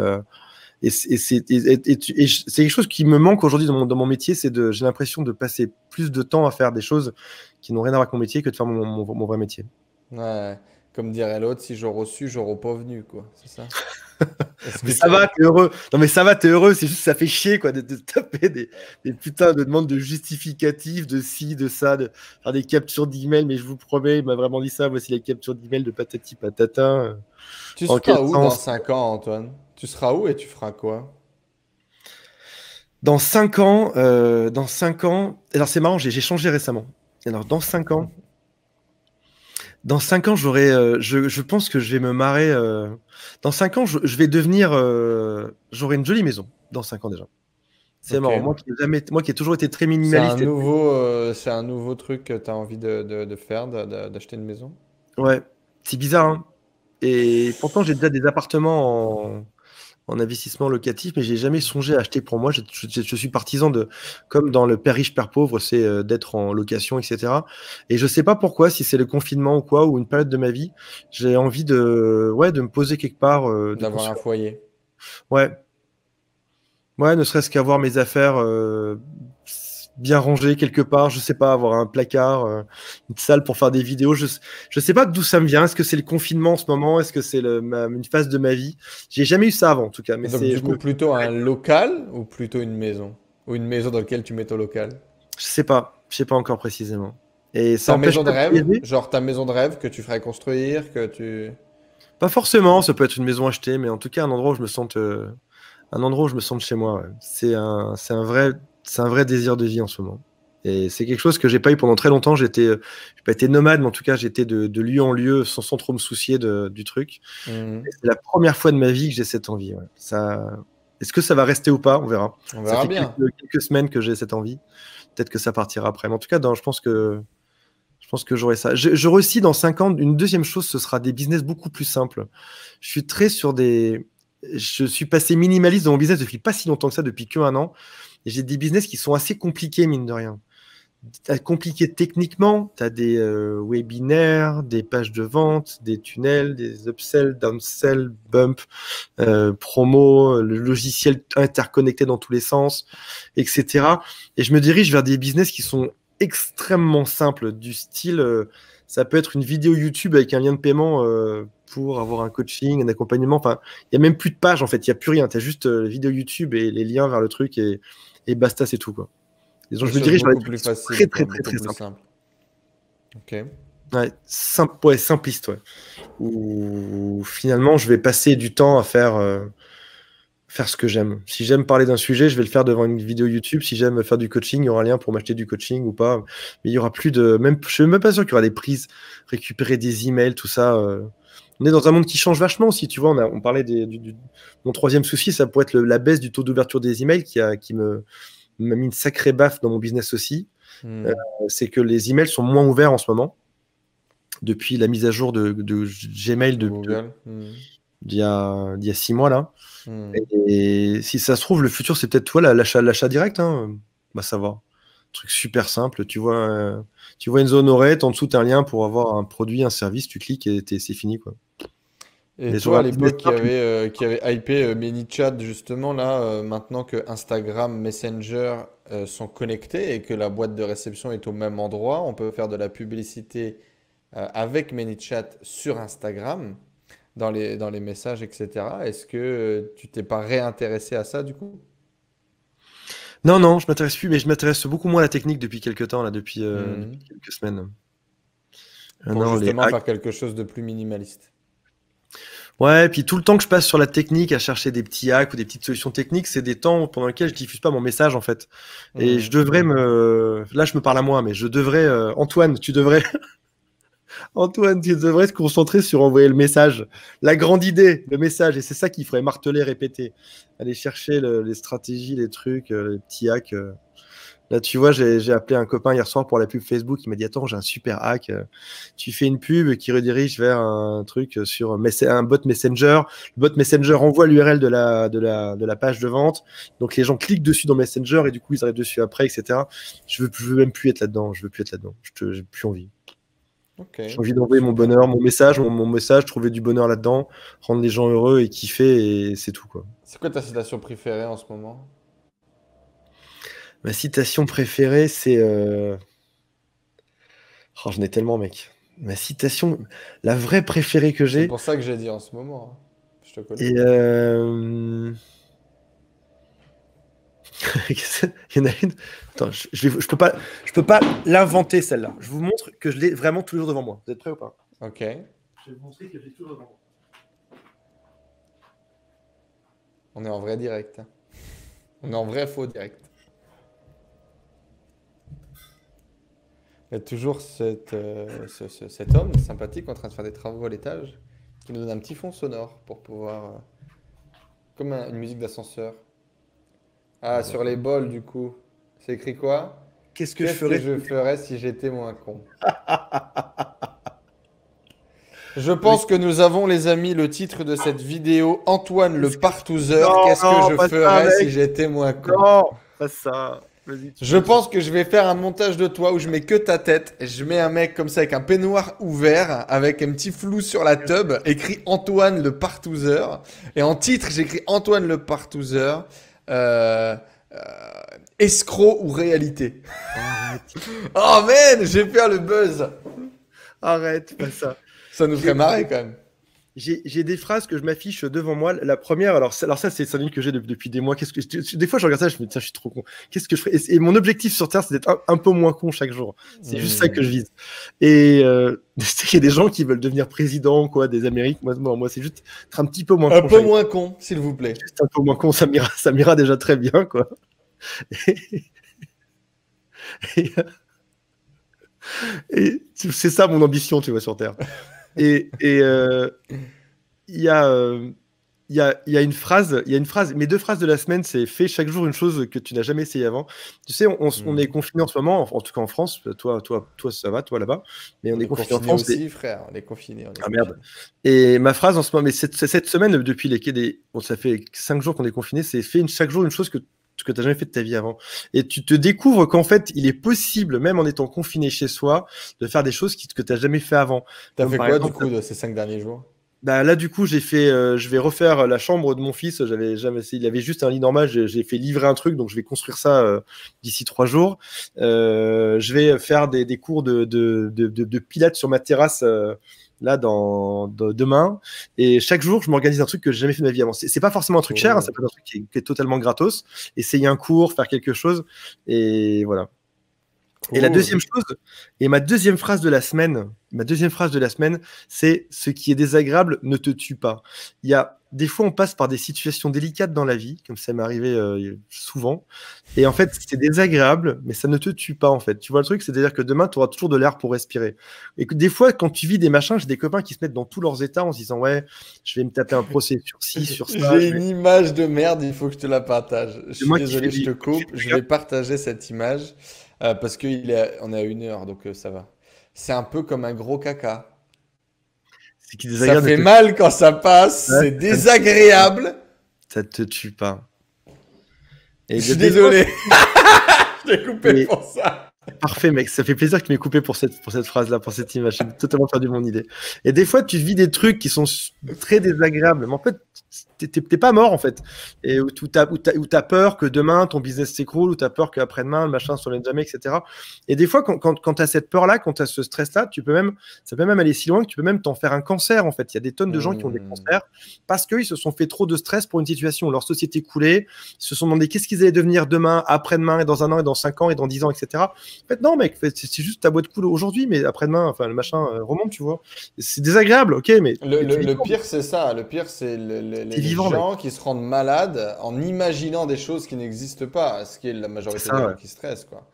C'est quelque chose qui me manque aujourd'hui dans mon métier, j'ai l'impression de passer plus de temps à faire des choses qui n'ont rien à voir avec mon métier que de faire mon vrai métier. Ouais. Comme dirait l'autre, si j'aurais su, j'aurais pas venu, quoi. C'est ça? Est-ce Mais que ça va, t'es heureux. Non, mais ça va, t'es heureux. C'est juste ça fait chier, quoi, de taper des putains de demandes de justificatifs, de ci, de ça, de faire des captures d'email. Mais je vous promets, il m'a vraiment dit ça. Voici les captures d'email de patati patata. Tu En quel seras où dans sens? 5 ans, Antoine? Tu seras où et tu feras quoi? Dans 5 ans. Alors, c'est marrant, j'ai changé récemment. Alors, dans 5 ans, je pense que je vais me marrer. Dans 5 ans, je vais devenir. J'aurai une jolie maison. Dans 5 ans déjà. C'est Ok. marrant. Moi qui ai toujours été très minimaliste. C'est un nouveau truc que tu as envie de faire, d'acheter une maison? Ouais, c'est bizarre, hein. Et pourtant, j'ai déjà des appartements en investissement locatif, mais j'ai jamais songé à acheter pour moi. Je suis partisan de, comme dans le Père riche, Père pauvre, c'est d'être en location, etc. Et je sais pas pourquoi, si c'est le confinement ou quoi, ou une période de ma vie, j'ai envie de me poser quelque part, de D'avoir un construire. foyer. Ouais, ouais, ne serait-ce qu'avoir mes affaires bien rangées quelque part, je sais pas, avoir un placard, une salle pour faire des vidéos. Je sais pas d'où ça me vient. Est-ce que c'est le confinement en ce moment? Est-ce que c'est une phase de ma vie? J'ai jamais eu ça avant, en tout cas. Et Mais donc, c'est, du coup, plutôt un local ou plutôt une maison? Ou une maison dans laquelle tu mets ton local? je sais pas encore précisément. Et ça Ta empêche maison de pas de rêve? voyager. Genre ta maison de rêve que tu ferais construire, que tu... Pas forcément, ça peut être une maison achetée, mais en tout cas un endroit où je me sente, chez moi. Ouais. C'est un vrai désir de vie en ce moment. Et c'est quelque chose que j'ai pas eu pendant très longtemps. J'ai pas été nomade, mais en tout cas j'étais de lieu en lieu sans trop me soucier du truc. Et Mhm. c'est la première fois de ma vie que j'ai cette envie. Ouais. Est-ce que ça va rester ou pas? On verra. On Ça verra fait bien. quelques semaines que j'ai cette envie. Peut-être que ça partira après. Mais en tout cas, je pense que j'aurai ça. J'aurai aussi dans 5 ans, une deuxième chose, ce sera des business beaucoup plus simples. Je suis très sur des. Je suis passé minimaliste dans mon business depuis pas si longtemps que ça, depuis que 1 an. Et j'ai des business qui sont assez compliqués, mine de rien. Compliqués techniquement, tu as des webinaires, des pages de vente, des tunnels, des upsell, downsell, bump, promo, le logiciel interconnecté dans tous les sens, etc. Et je me dirige vers des business qui sont extrêmement simples, du style, ça peut être une vidéo YouTube avec un lien de paiement pour avoir un coaching, un accompagnement. Enfin, il n'y a même plus de page en fait, il n'y a plus rien. Tu as juste vidéo YouTube et les liens vers le truc et basta, c'est tout quoi. Et donc, Des je me choses dirige vers des beaucoup trucs plus qui sont très, faciles, très, quoi, très, beaucoup très plus simples. simples. Ok. Ouais, simple, ouais, simpliste, ouais. Où finalement, je vais passer du temps à faire ce que j'aime. Si j'aime parler d'un sujet, je vais le faire devant une vidéo YouTube. Si j'aime faire du coaching, il y aura un lien pour m'acheter du coaching ou pas. Mais il y aura plus de. Même, je suis même pas sûr qu'il y aura des prises, récupérer des emails, tout ça. On est dans un monde qui change vachement aussi. Tu vois, on parlait mon troisième souci, ça pourrait être la baisse du taux d'ouverture des emails qui m'a mis une sacrée baffe dans mon business aussi. Euh, Hmm. c'est que les emails sont moins ouverts en ce moment depuis la mise à jour de Gmail De Google. Hmm. d'il y a 6 mois là. Hmm. Et si ça se trouve, le futur, c'est peut-être toi, l'achat direct. Hein. Bah, ça va. Truc super simple. Tu vois une zone horaire, en dessous, tu as un lien pour avoir un produit, un service, tu cliques et c'est fini. Quoi. Et Mais toi, j'aurais à un business l'époque, simple. qui avait hypé ManyChat, justement, là, maintenant que Instagram, Messenger sont connectés et que la boîte de réception est au même endroit, on peut faire de la publicité avec ManyChat sur Instagram, dans les messages, etc. Est-ce que tu t'es pas réintéressé à ça, du coup? Non, non, je m'intéresse plus, mais je m'intéresse beaucoup moins à la technique depuis quelques temps, là, depuis Mhm. quelques semaines. Pour Non, les justement hacks. faire quelque chose de plus minimaliste. Ouais, puis tout le temps que je passe sur la technique à chercher des petits hacks ou des petites solutions techniques, c'est des temps pendant lesquels je diffuse pas mon message en fait. Et je Mhm. devrais là je me parle à moi, mais je devrais, Antoine, tu devrais te concentrer sur envoyer le message, la grande idée, le message, et c'est ça qu'il faudrait marteler, répéter, aller chercher les stratégies, les trucs, les petits hacks. Là, tu vois, j'ai appelé un copain hier soir pour la pub Facebook. Il m'a dit, attends, j'ai un super hack. Tu fais une pub qui redirige vers un truc sur un bot Messenger. Le bot Messenger envoie l'URL de la page de vente. Donc, les gens cliquent dessus dans Messenger et du coup, ils arrivent dessus après, etc. Je veux même plus être là-dedans. Je veux plus être là-dedans. J'ai plus envie. Ok, J'ai envie d'envoyer mon super. bonheur, mon message, trouver du bonheur là-dedans, rendre les gens heureux et kiffer et c'est tout, quoi. C'est quoi ta citation préférée en ce moment? Ma citation préférée, c'est, oh, j'en ai tellement, mec. Ma citation, la vraie préférée que C'est j'ai. pour ça que j'ai dit en ce moment, hein. Je te connais. Et il y en a une. Attends, je peux pas l'inventer celle-là. Je vous montre que je l'ai vraiment toujours devant moi. Vous êtes prêts ou pas? Ok. Je vais vous montrer que je l'ai toujours devant moi. On est en vrai direct, hein. On est en vrai faux direct. Il y a toujours cet homme sympathique en train de faire des travaux à l'étage qui nous donne un petit fond sonore pour pouvoir... comme une musique d'ascenseur. Ah, sur les bols, du coup. C'est écrit quoi? Qu'est-ce que je Qu'est-ce que ferais? je ferais si j'étais moins con? Je pense que nous avons, les amis, le titre de cette vidéo. Antoine le partouzeur. Non, Qu'est-ce non, que je pas ça, ferais si mec. j'étais moins con? Non, pas ça. Vas-y, tu Je peux. pense que je vais faire un montage de toi où je mets que ta tête et je mets un mec comme ça avec un peignoir ouvert, avec un petit flou sur la tub, écrit Antoine le partouzeur. Et en titre, j'écris Antoine le partouzeur, euh, euh, escroc ou réalité. Arrête, Oh man, j'ai fait le buzz. arrête, pas ça. Ça nous ferait marrer quand même. J'ai des phrases que je m'affiche devant moi. La première, alors ça c'est une que j'ai depuis des mois. Des fois je regarde ça, je me dis tiens, je suis trop con. Qu'est-ce que je ferais? Et mon objectif sur Terre, c'est d'être un peu moins con chaque jour. C'est juste ça que je vise. Et il y a des gens qui veulent devenir président, quoi, des Amériques. Moi c'est juste être un petit peu moins Un con. peu moins con, s'il vous plaît. Juste un peu moins con, ça m'ira déjà très bien, quoi. Et, et c'est ça mon ambition, tu vois, sur Terre. Et il y a, il y a une phrase, mes deux phrases de la semaine, c'est fais chaque jour une chose que tu n'as jamais essayé avant. Tu sais, on est confiné en ce moment, en tout cas en France. Toi, ça va, toi là-bas, mais on est confiné en France. Aussi, frère. On est confiné. Ah merde. Et ma phrase en ce moment, mais cette semaine, depuis bon, ça fait 5 jours qu'on est confiné, c'est fais chaque jour une chose que tu n'as jamais fait de ta vie avant. Et tu te découvres qu'en fait, il est possible, même en étant confiné chez soi, de faire des choses que tu n'as jamais fait avant. T'as Comme fait par quoi exemple, du coup de ces 5 derniers jours? bah là, du coup, j'ai fait, je vais refaire la chambre de mon fils. J'avais jamais essayé. Il avait juste un lit normal. J'ai fait livrer un truc, donc je vais construire ça d'ici 3 jours. Je vais faire des cours de pilates sur ma terrasse là demain. Et chaque jour, je m'organise un truc que j'ai jamais fait de ma vie avant. C'est pas forcément un truc cher, hein, ça peut être un truc qui est totalement gratos. Essayer un cours, faire quelque chose, et voilà. Et la deuxième chose, et ma deuxième phrase de la semaine, c'est ce qui est désagréable ne te tue pas. Il y a des fois, on passe par des situations délicates dans la vie, comme ça m'est arrivé souvent. Et en fait, c'est désagréable, mais ça ne te tue pas, en fait. Tu vois le truc, c'est-à-dire que demain, tu auras toujours de l'air pour respirer. Et que des fois, quand tu vis des machins, j'ai des copains qui se mettent dans tous leurs états en se disant, ouais, je vais me taper un procès sur ci, sur ça. J'ai une image de merde, il faut que je te la partage. Je suis moi désolé, je te coupe. Je vais partager cette image parce qu'on est à 1 heure, donc ça va. C'est un peu comme un gros caca. C'est qui est Ça désagréable, fait mal quand ça passe, Ouais, c'est désagréable. ça te tue pas. Et Je suis des désolé. Je t'ai coupé Mais- pour ça. Parfait, mec. Ça fait plaisir que tu m'aies coupé pour cette phrase-là, pour cette image. J'ai totalement perdu mon idée. Et des fois, tu vis des trucs qui sont très désagréables. Mais en fait, t'es pas mort, en fait. Et où t'as peur que demain, ton business s'écroule, où t'as peur qu'après-demain, le machin se revienne jamais, etc. Et des fois, quand t'as cette peur-là, quand t'as ce stress-là, ça peut même aller si loin que tu peux même t'en faire un cancer, en fait. Il y a des tonnes de gens qui ont des cancers parce qu'ils se sont fait trop de stress pour une situation. Leur société coulait. Ils se sont demandé qu'est-ce qu'ils allaient devenir demain, après-demain, et dans 1 an, et dans 5 ans, et dans 10 ans, etc. En fait, non, mec, c'est juste ta boîte cool aujourd'hui, mais après-demain, enfin, le machin remonte, tu vois. C'est désagréable, ok, mais. Le pire, c'est ça. Le pire, c'est les gens qui se rendent malades en imaginant des choses qui n'existent pas, ce qui est la majorité des gens qui stressent, quoi.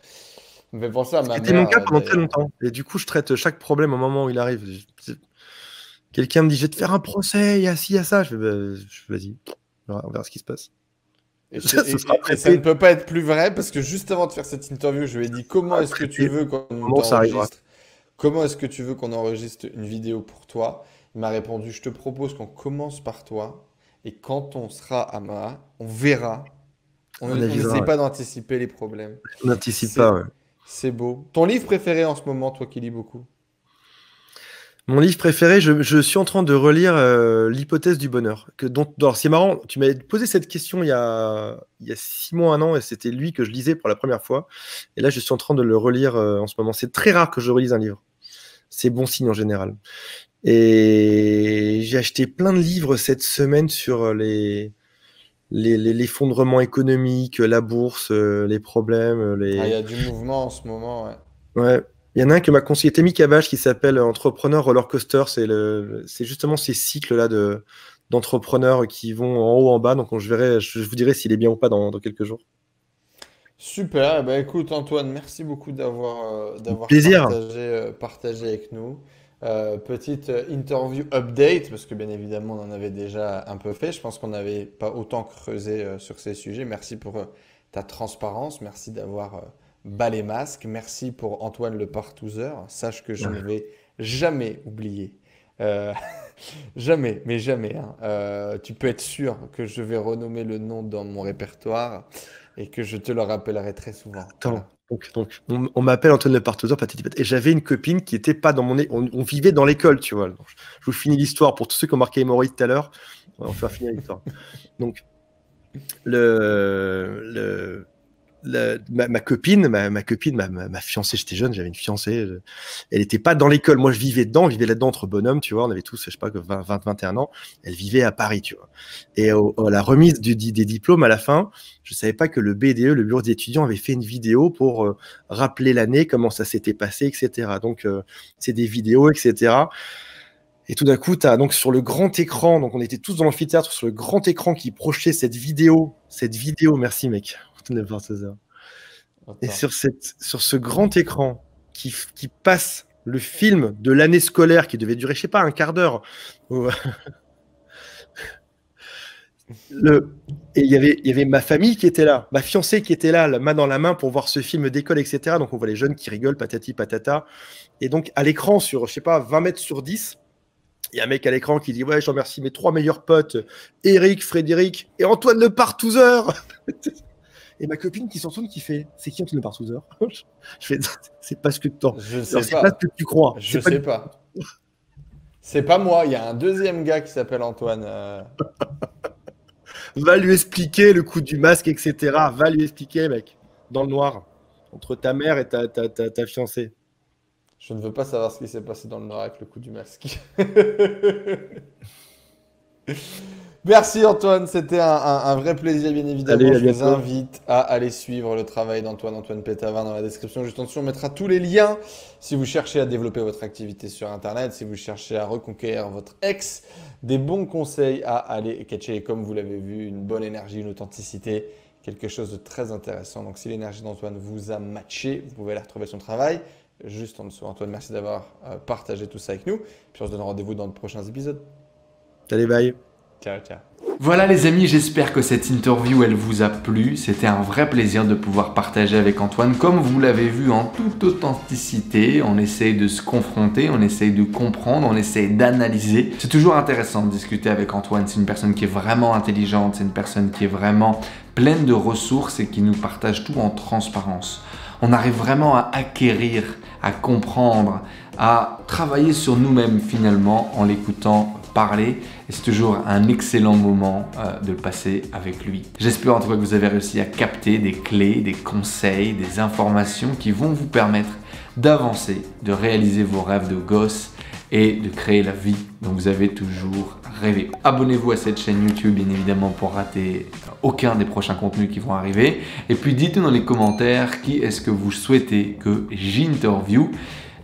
Mais pour ça, ma C'était mon mère, cas pendant très d'ailleurs. longtemps. Et du coup, je traite chaque problème au moment où il arrive. Quelqu'un me dit, je vais te faire un procès, il y a ci, il y a ça. Je fais, vas-y, on verra ce qui se passe. Et Ça sera et ça ne peut pas être plus vrai parce que juste avant de faire cette interview, je lui ai dit comment est-ce que tu veux qu'on Comment ça arrivera. t'enregistre? Comment est-ce que tu veux qu'on enregistre une vidéo pour toi? Il m'a répondu, je te propose qu'on commence par toi et quand on sera à Maha, on verra. On On avisera, n'essaie ouais. pas d'anticiper les problèmes. On n'anticipe C'est pas, ouais. c'est beau. Ton livre préféré en ce moment, toi qui lis beaucoup? Mon livre préféré, je suis en train de relire L'hypothèse du bonheur. Alors, c'est marrant, tu m'avais posé cette question il y a 6 mois, 1 an, et c'était lui que je lisais pour la première fois. Et là, je suis en train de le relire en ce moment. C'est très rare que je relise un livre. C'est bon signe en général. Et j'ai acheté plein de livres cette semaine sur l'effondrement économique, la bourse, les problèmes. Ah, il y a du mouvement en ce moment, ouais. Ouais. Il y en a un que m'a conseillé Temi Kabash qui s'appelle Entrepreneur Roller Coaster. C'est justement ces cycles-là d'entrepreneurs qui vont en haut, en bas. Donc je vous dirai s'il est bien ou pas dans quelques jours. Super. Eh ben, écoute, Antoine, merci beaucoup d'avoir Plaisir. partagé avec nous. Petite interview update, parce que bien évidemment, on en avait déjà un peu fait. Je pense qu'on n'avait pas autant creusé sur ces sujets. Merci pour ta transparence. Merci d'avoir bas les masques. Merci pour Antoine le partouzeur. Sache que je ne vais jamais oublier Euh, jamais, mais jamais, hein. Tu peux être sûr que je vais renommer le nom dans mon répertoire et que je te le rappellerai très souvent. Voilà. Attends. Donc on m'appelle Antoine Le Partouzeur, patati patata. Et j'avais une copine qui était pas dans mon... On vivait dans l'école, tu vois. Donc, je vous finis l'histoire pour tous ceux qui ont marqué hémorroïde tout à l'heure. On va faire finir l'histoire. Donc, ma copine, ma fiancée, j'étais jeune, j'avais une fiancée, elle était pas dans l'école. Moi, je vivais dedans, on vivait là-dedans entre bonhommes, tu vois. On avait tous, je sais pas, 20, 21 ans. Elle vivait à Paris, tu vois. Et à la remise des diplômes à la fin, je savais pas que le BDE, le bureau des étudiants, avait fait une vidéo pour rappeler l'année, comment ça s'était passé, etc. Donc, c'est des vidéos, etc. Et tout d'un coup, tu as donc sur le grand écran, donc on était tous dans l'amphithéâtre, sur le grand écran qui projetait cette vidéo, merci mec, et sur ce grand écran qui passe le film de l'année scolaire qui devait durer, je sais pas, un quart d'heure. Et il y avait ma famille qui était là, ma fiancée qui était là, la main dans la main pour voir ce film d'école, etc. Donc on voit les jeunes qui rigolent, patati patata. Et donc à l'écran, sur, je sais pas, 20 mètres sur 10, il y a un mec à l'écran qui dit « Ouais, je remercie mes 3 meilleurs potes, Eric, Frédéric et Antoine Le Partouzeur !» Et ma copine qui s'en tourne, qui fait « C'est qui Antoine Le Partouzeur ?» Je fais « C'est pas ce que c'est pas ce que tu crois. » Je sais pas. C'est pas moi, il y a un deuxième gars qui s'appelle Antoine. Va lui expliquer le coup du masque, etc. Va lui expliquer, mec, dans le noir, entre ta mère et ta fiancée. Je ne veux pas savoir ce qui s'est passé dans le noir avec le coup du masque. Merci Antoine, c'était un vrai plaisir, bien évidemment. Allez, je vous invite à aller suivre le travail Antoine Pétavin dans la description. Juste en dessous, on mettra tous les liens si vous cherchez à développer votre activité sur Internet, si vous cherchez à reconquérir votre ex, des bons conseils à aller catcher. Et comme vous l'avez vu, une bonne énergie, une authenticité, quelque chose de très intéressant. Donc si l'énergie d'Antoine vous a matché, vous pouvez aller retrouver son travail juste en dessous. Antoine, merci d'avoir partagé tout ça avec nous. Puis on se donne rendez-vous dans de prochains épisodes. Allez, bye. Ciao, ciao. Voilà les amis, j'espère que cette interview elle vous a plu. C'était un vrai plaisir de pouvoir partager avec Antoine. Comme vous l'avez vu, en toute authenticité, on essaye de se confronter, on essaye de comprendre, on essaye d'analyser. C'est toujours intéressant de discuter avec Antoine. C'est une personne qui est vraiment intelligente, c'est une personne qui est vraiment pleine de ressources et qui nous partage tout en transparence. On arrive vraiment à acquérir, à comprendre, à travailler sur nous-mêmes finalement en l'écoutant parler. Et c'est toujours un excellent moment de le passer avec lui. J'espère en tout cas que vous avez réussi à capter des clés, des conseils, des informations qui vont vous permettre d'avancer, de réaliser vos rêves de gosse et de créer la vie dont vous avez toujours rêvé. Abonnez-vous à cette chaîne YouTube bien évidemment pour rater aucun des prochains contenus qui vont arriver. Et puis dites-nous dans les commentaires qui est-ce que vous souhaitez que j'interviewe.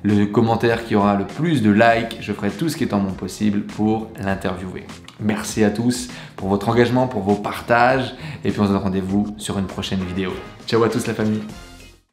Le commentaire qui aura le plus de likes, je ferai tout ce qui est en mon possible pour l'interviewer. Merci à tous pour votre engagement, pour vos partages et puis on se donne rendez-vous sur une prochaine vidéo. Ciao à tous la famille.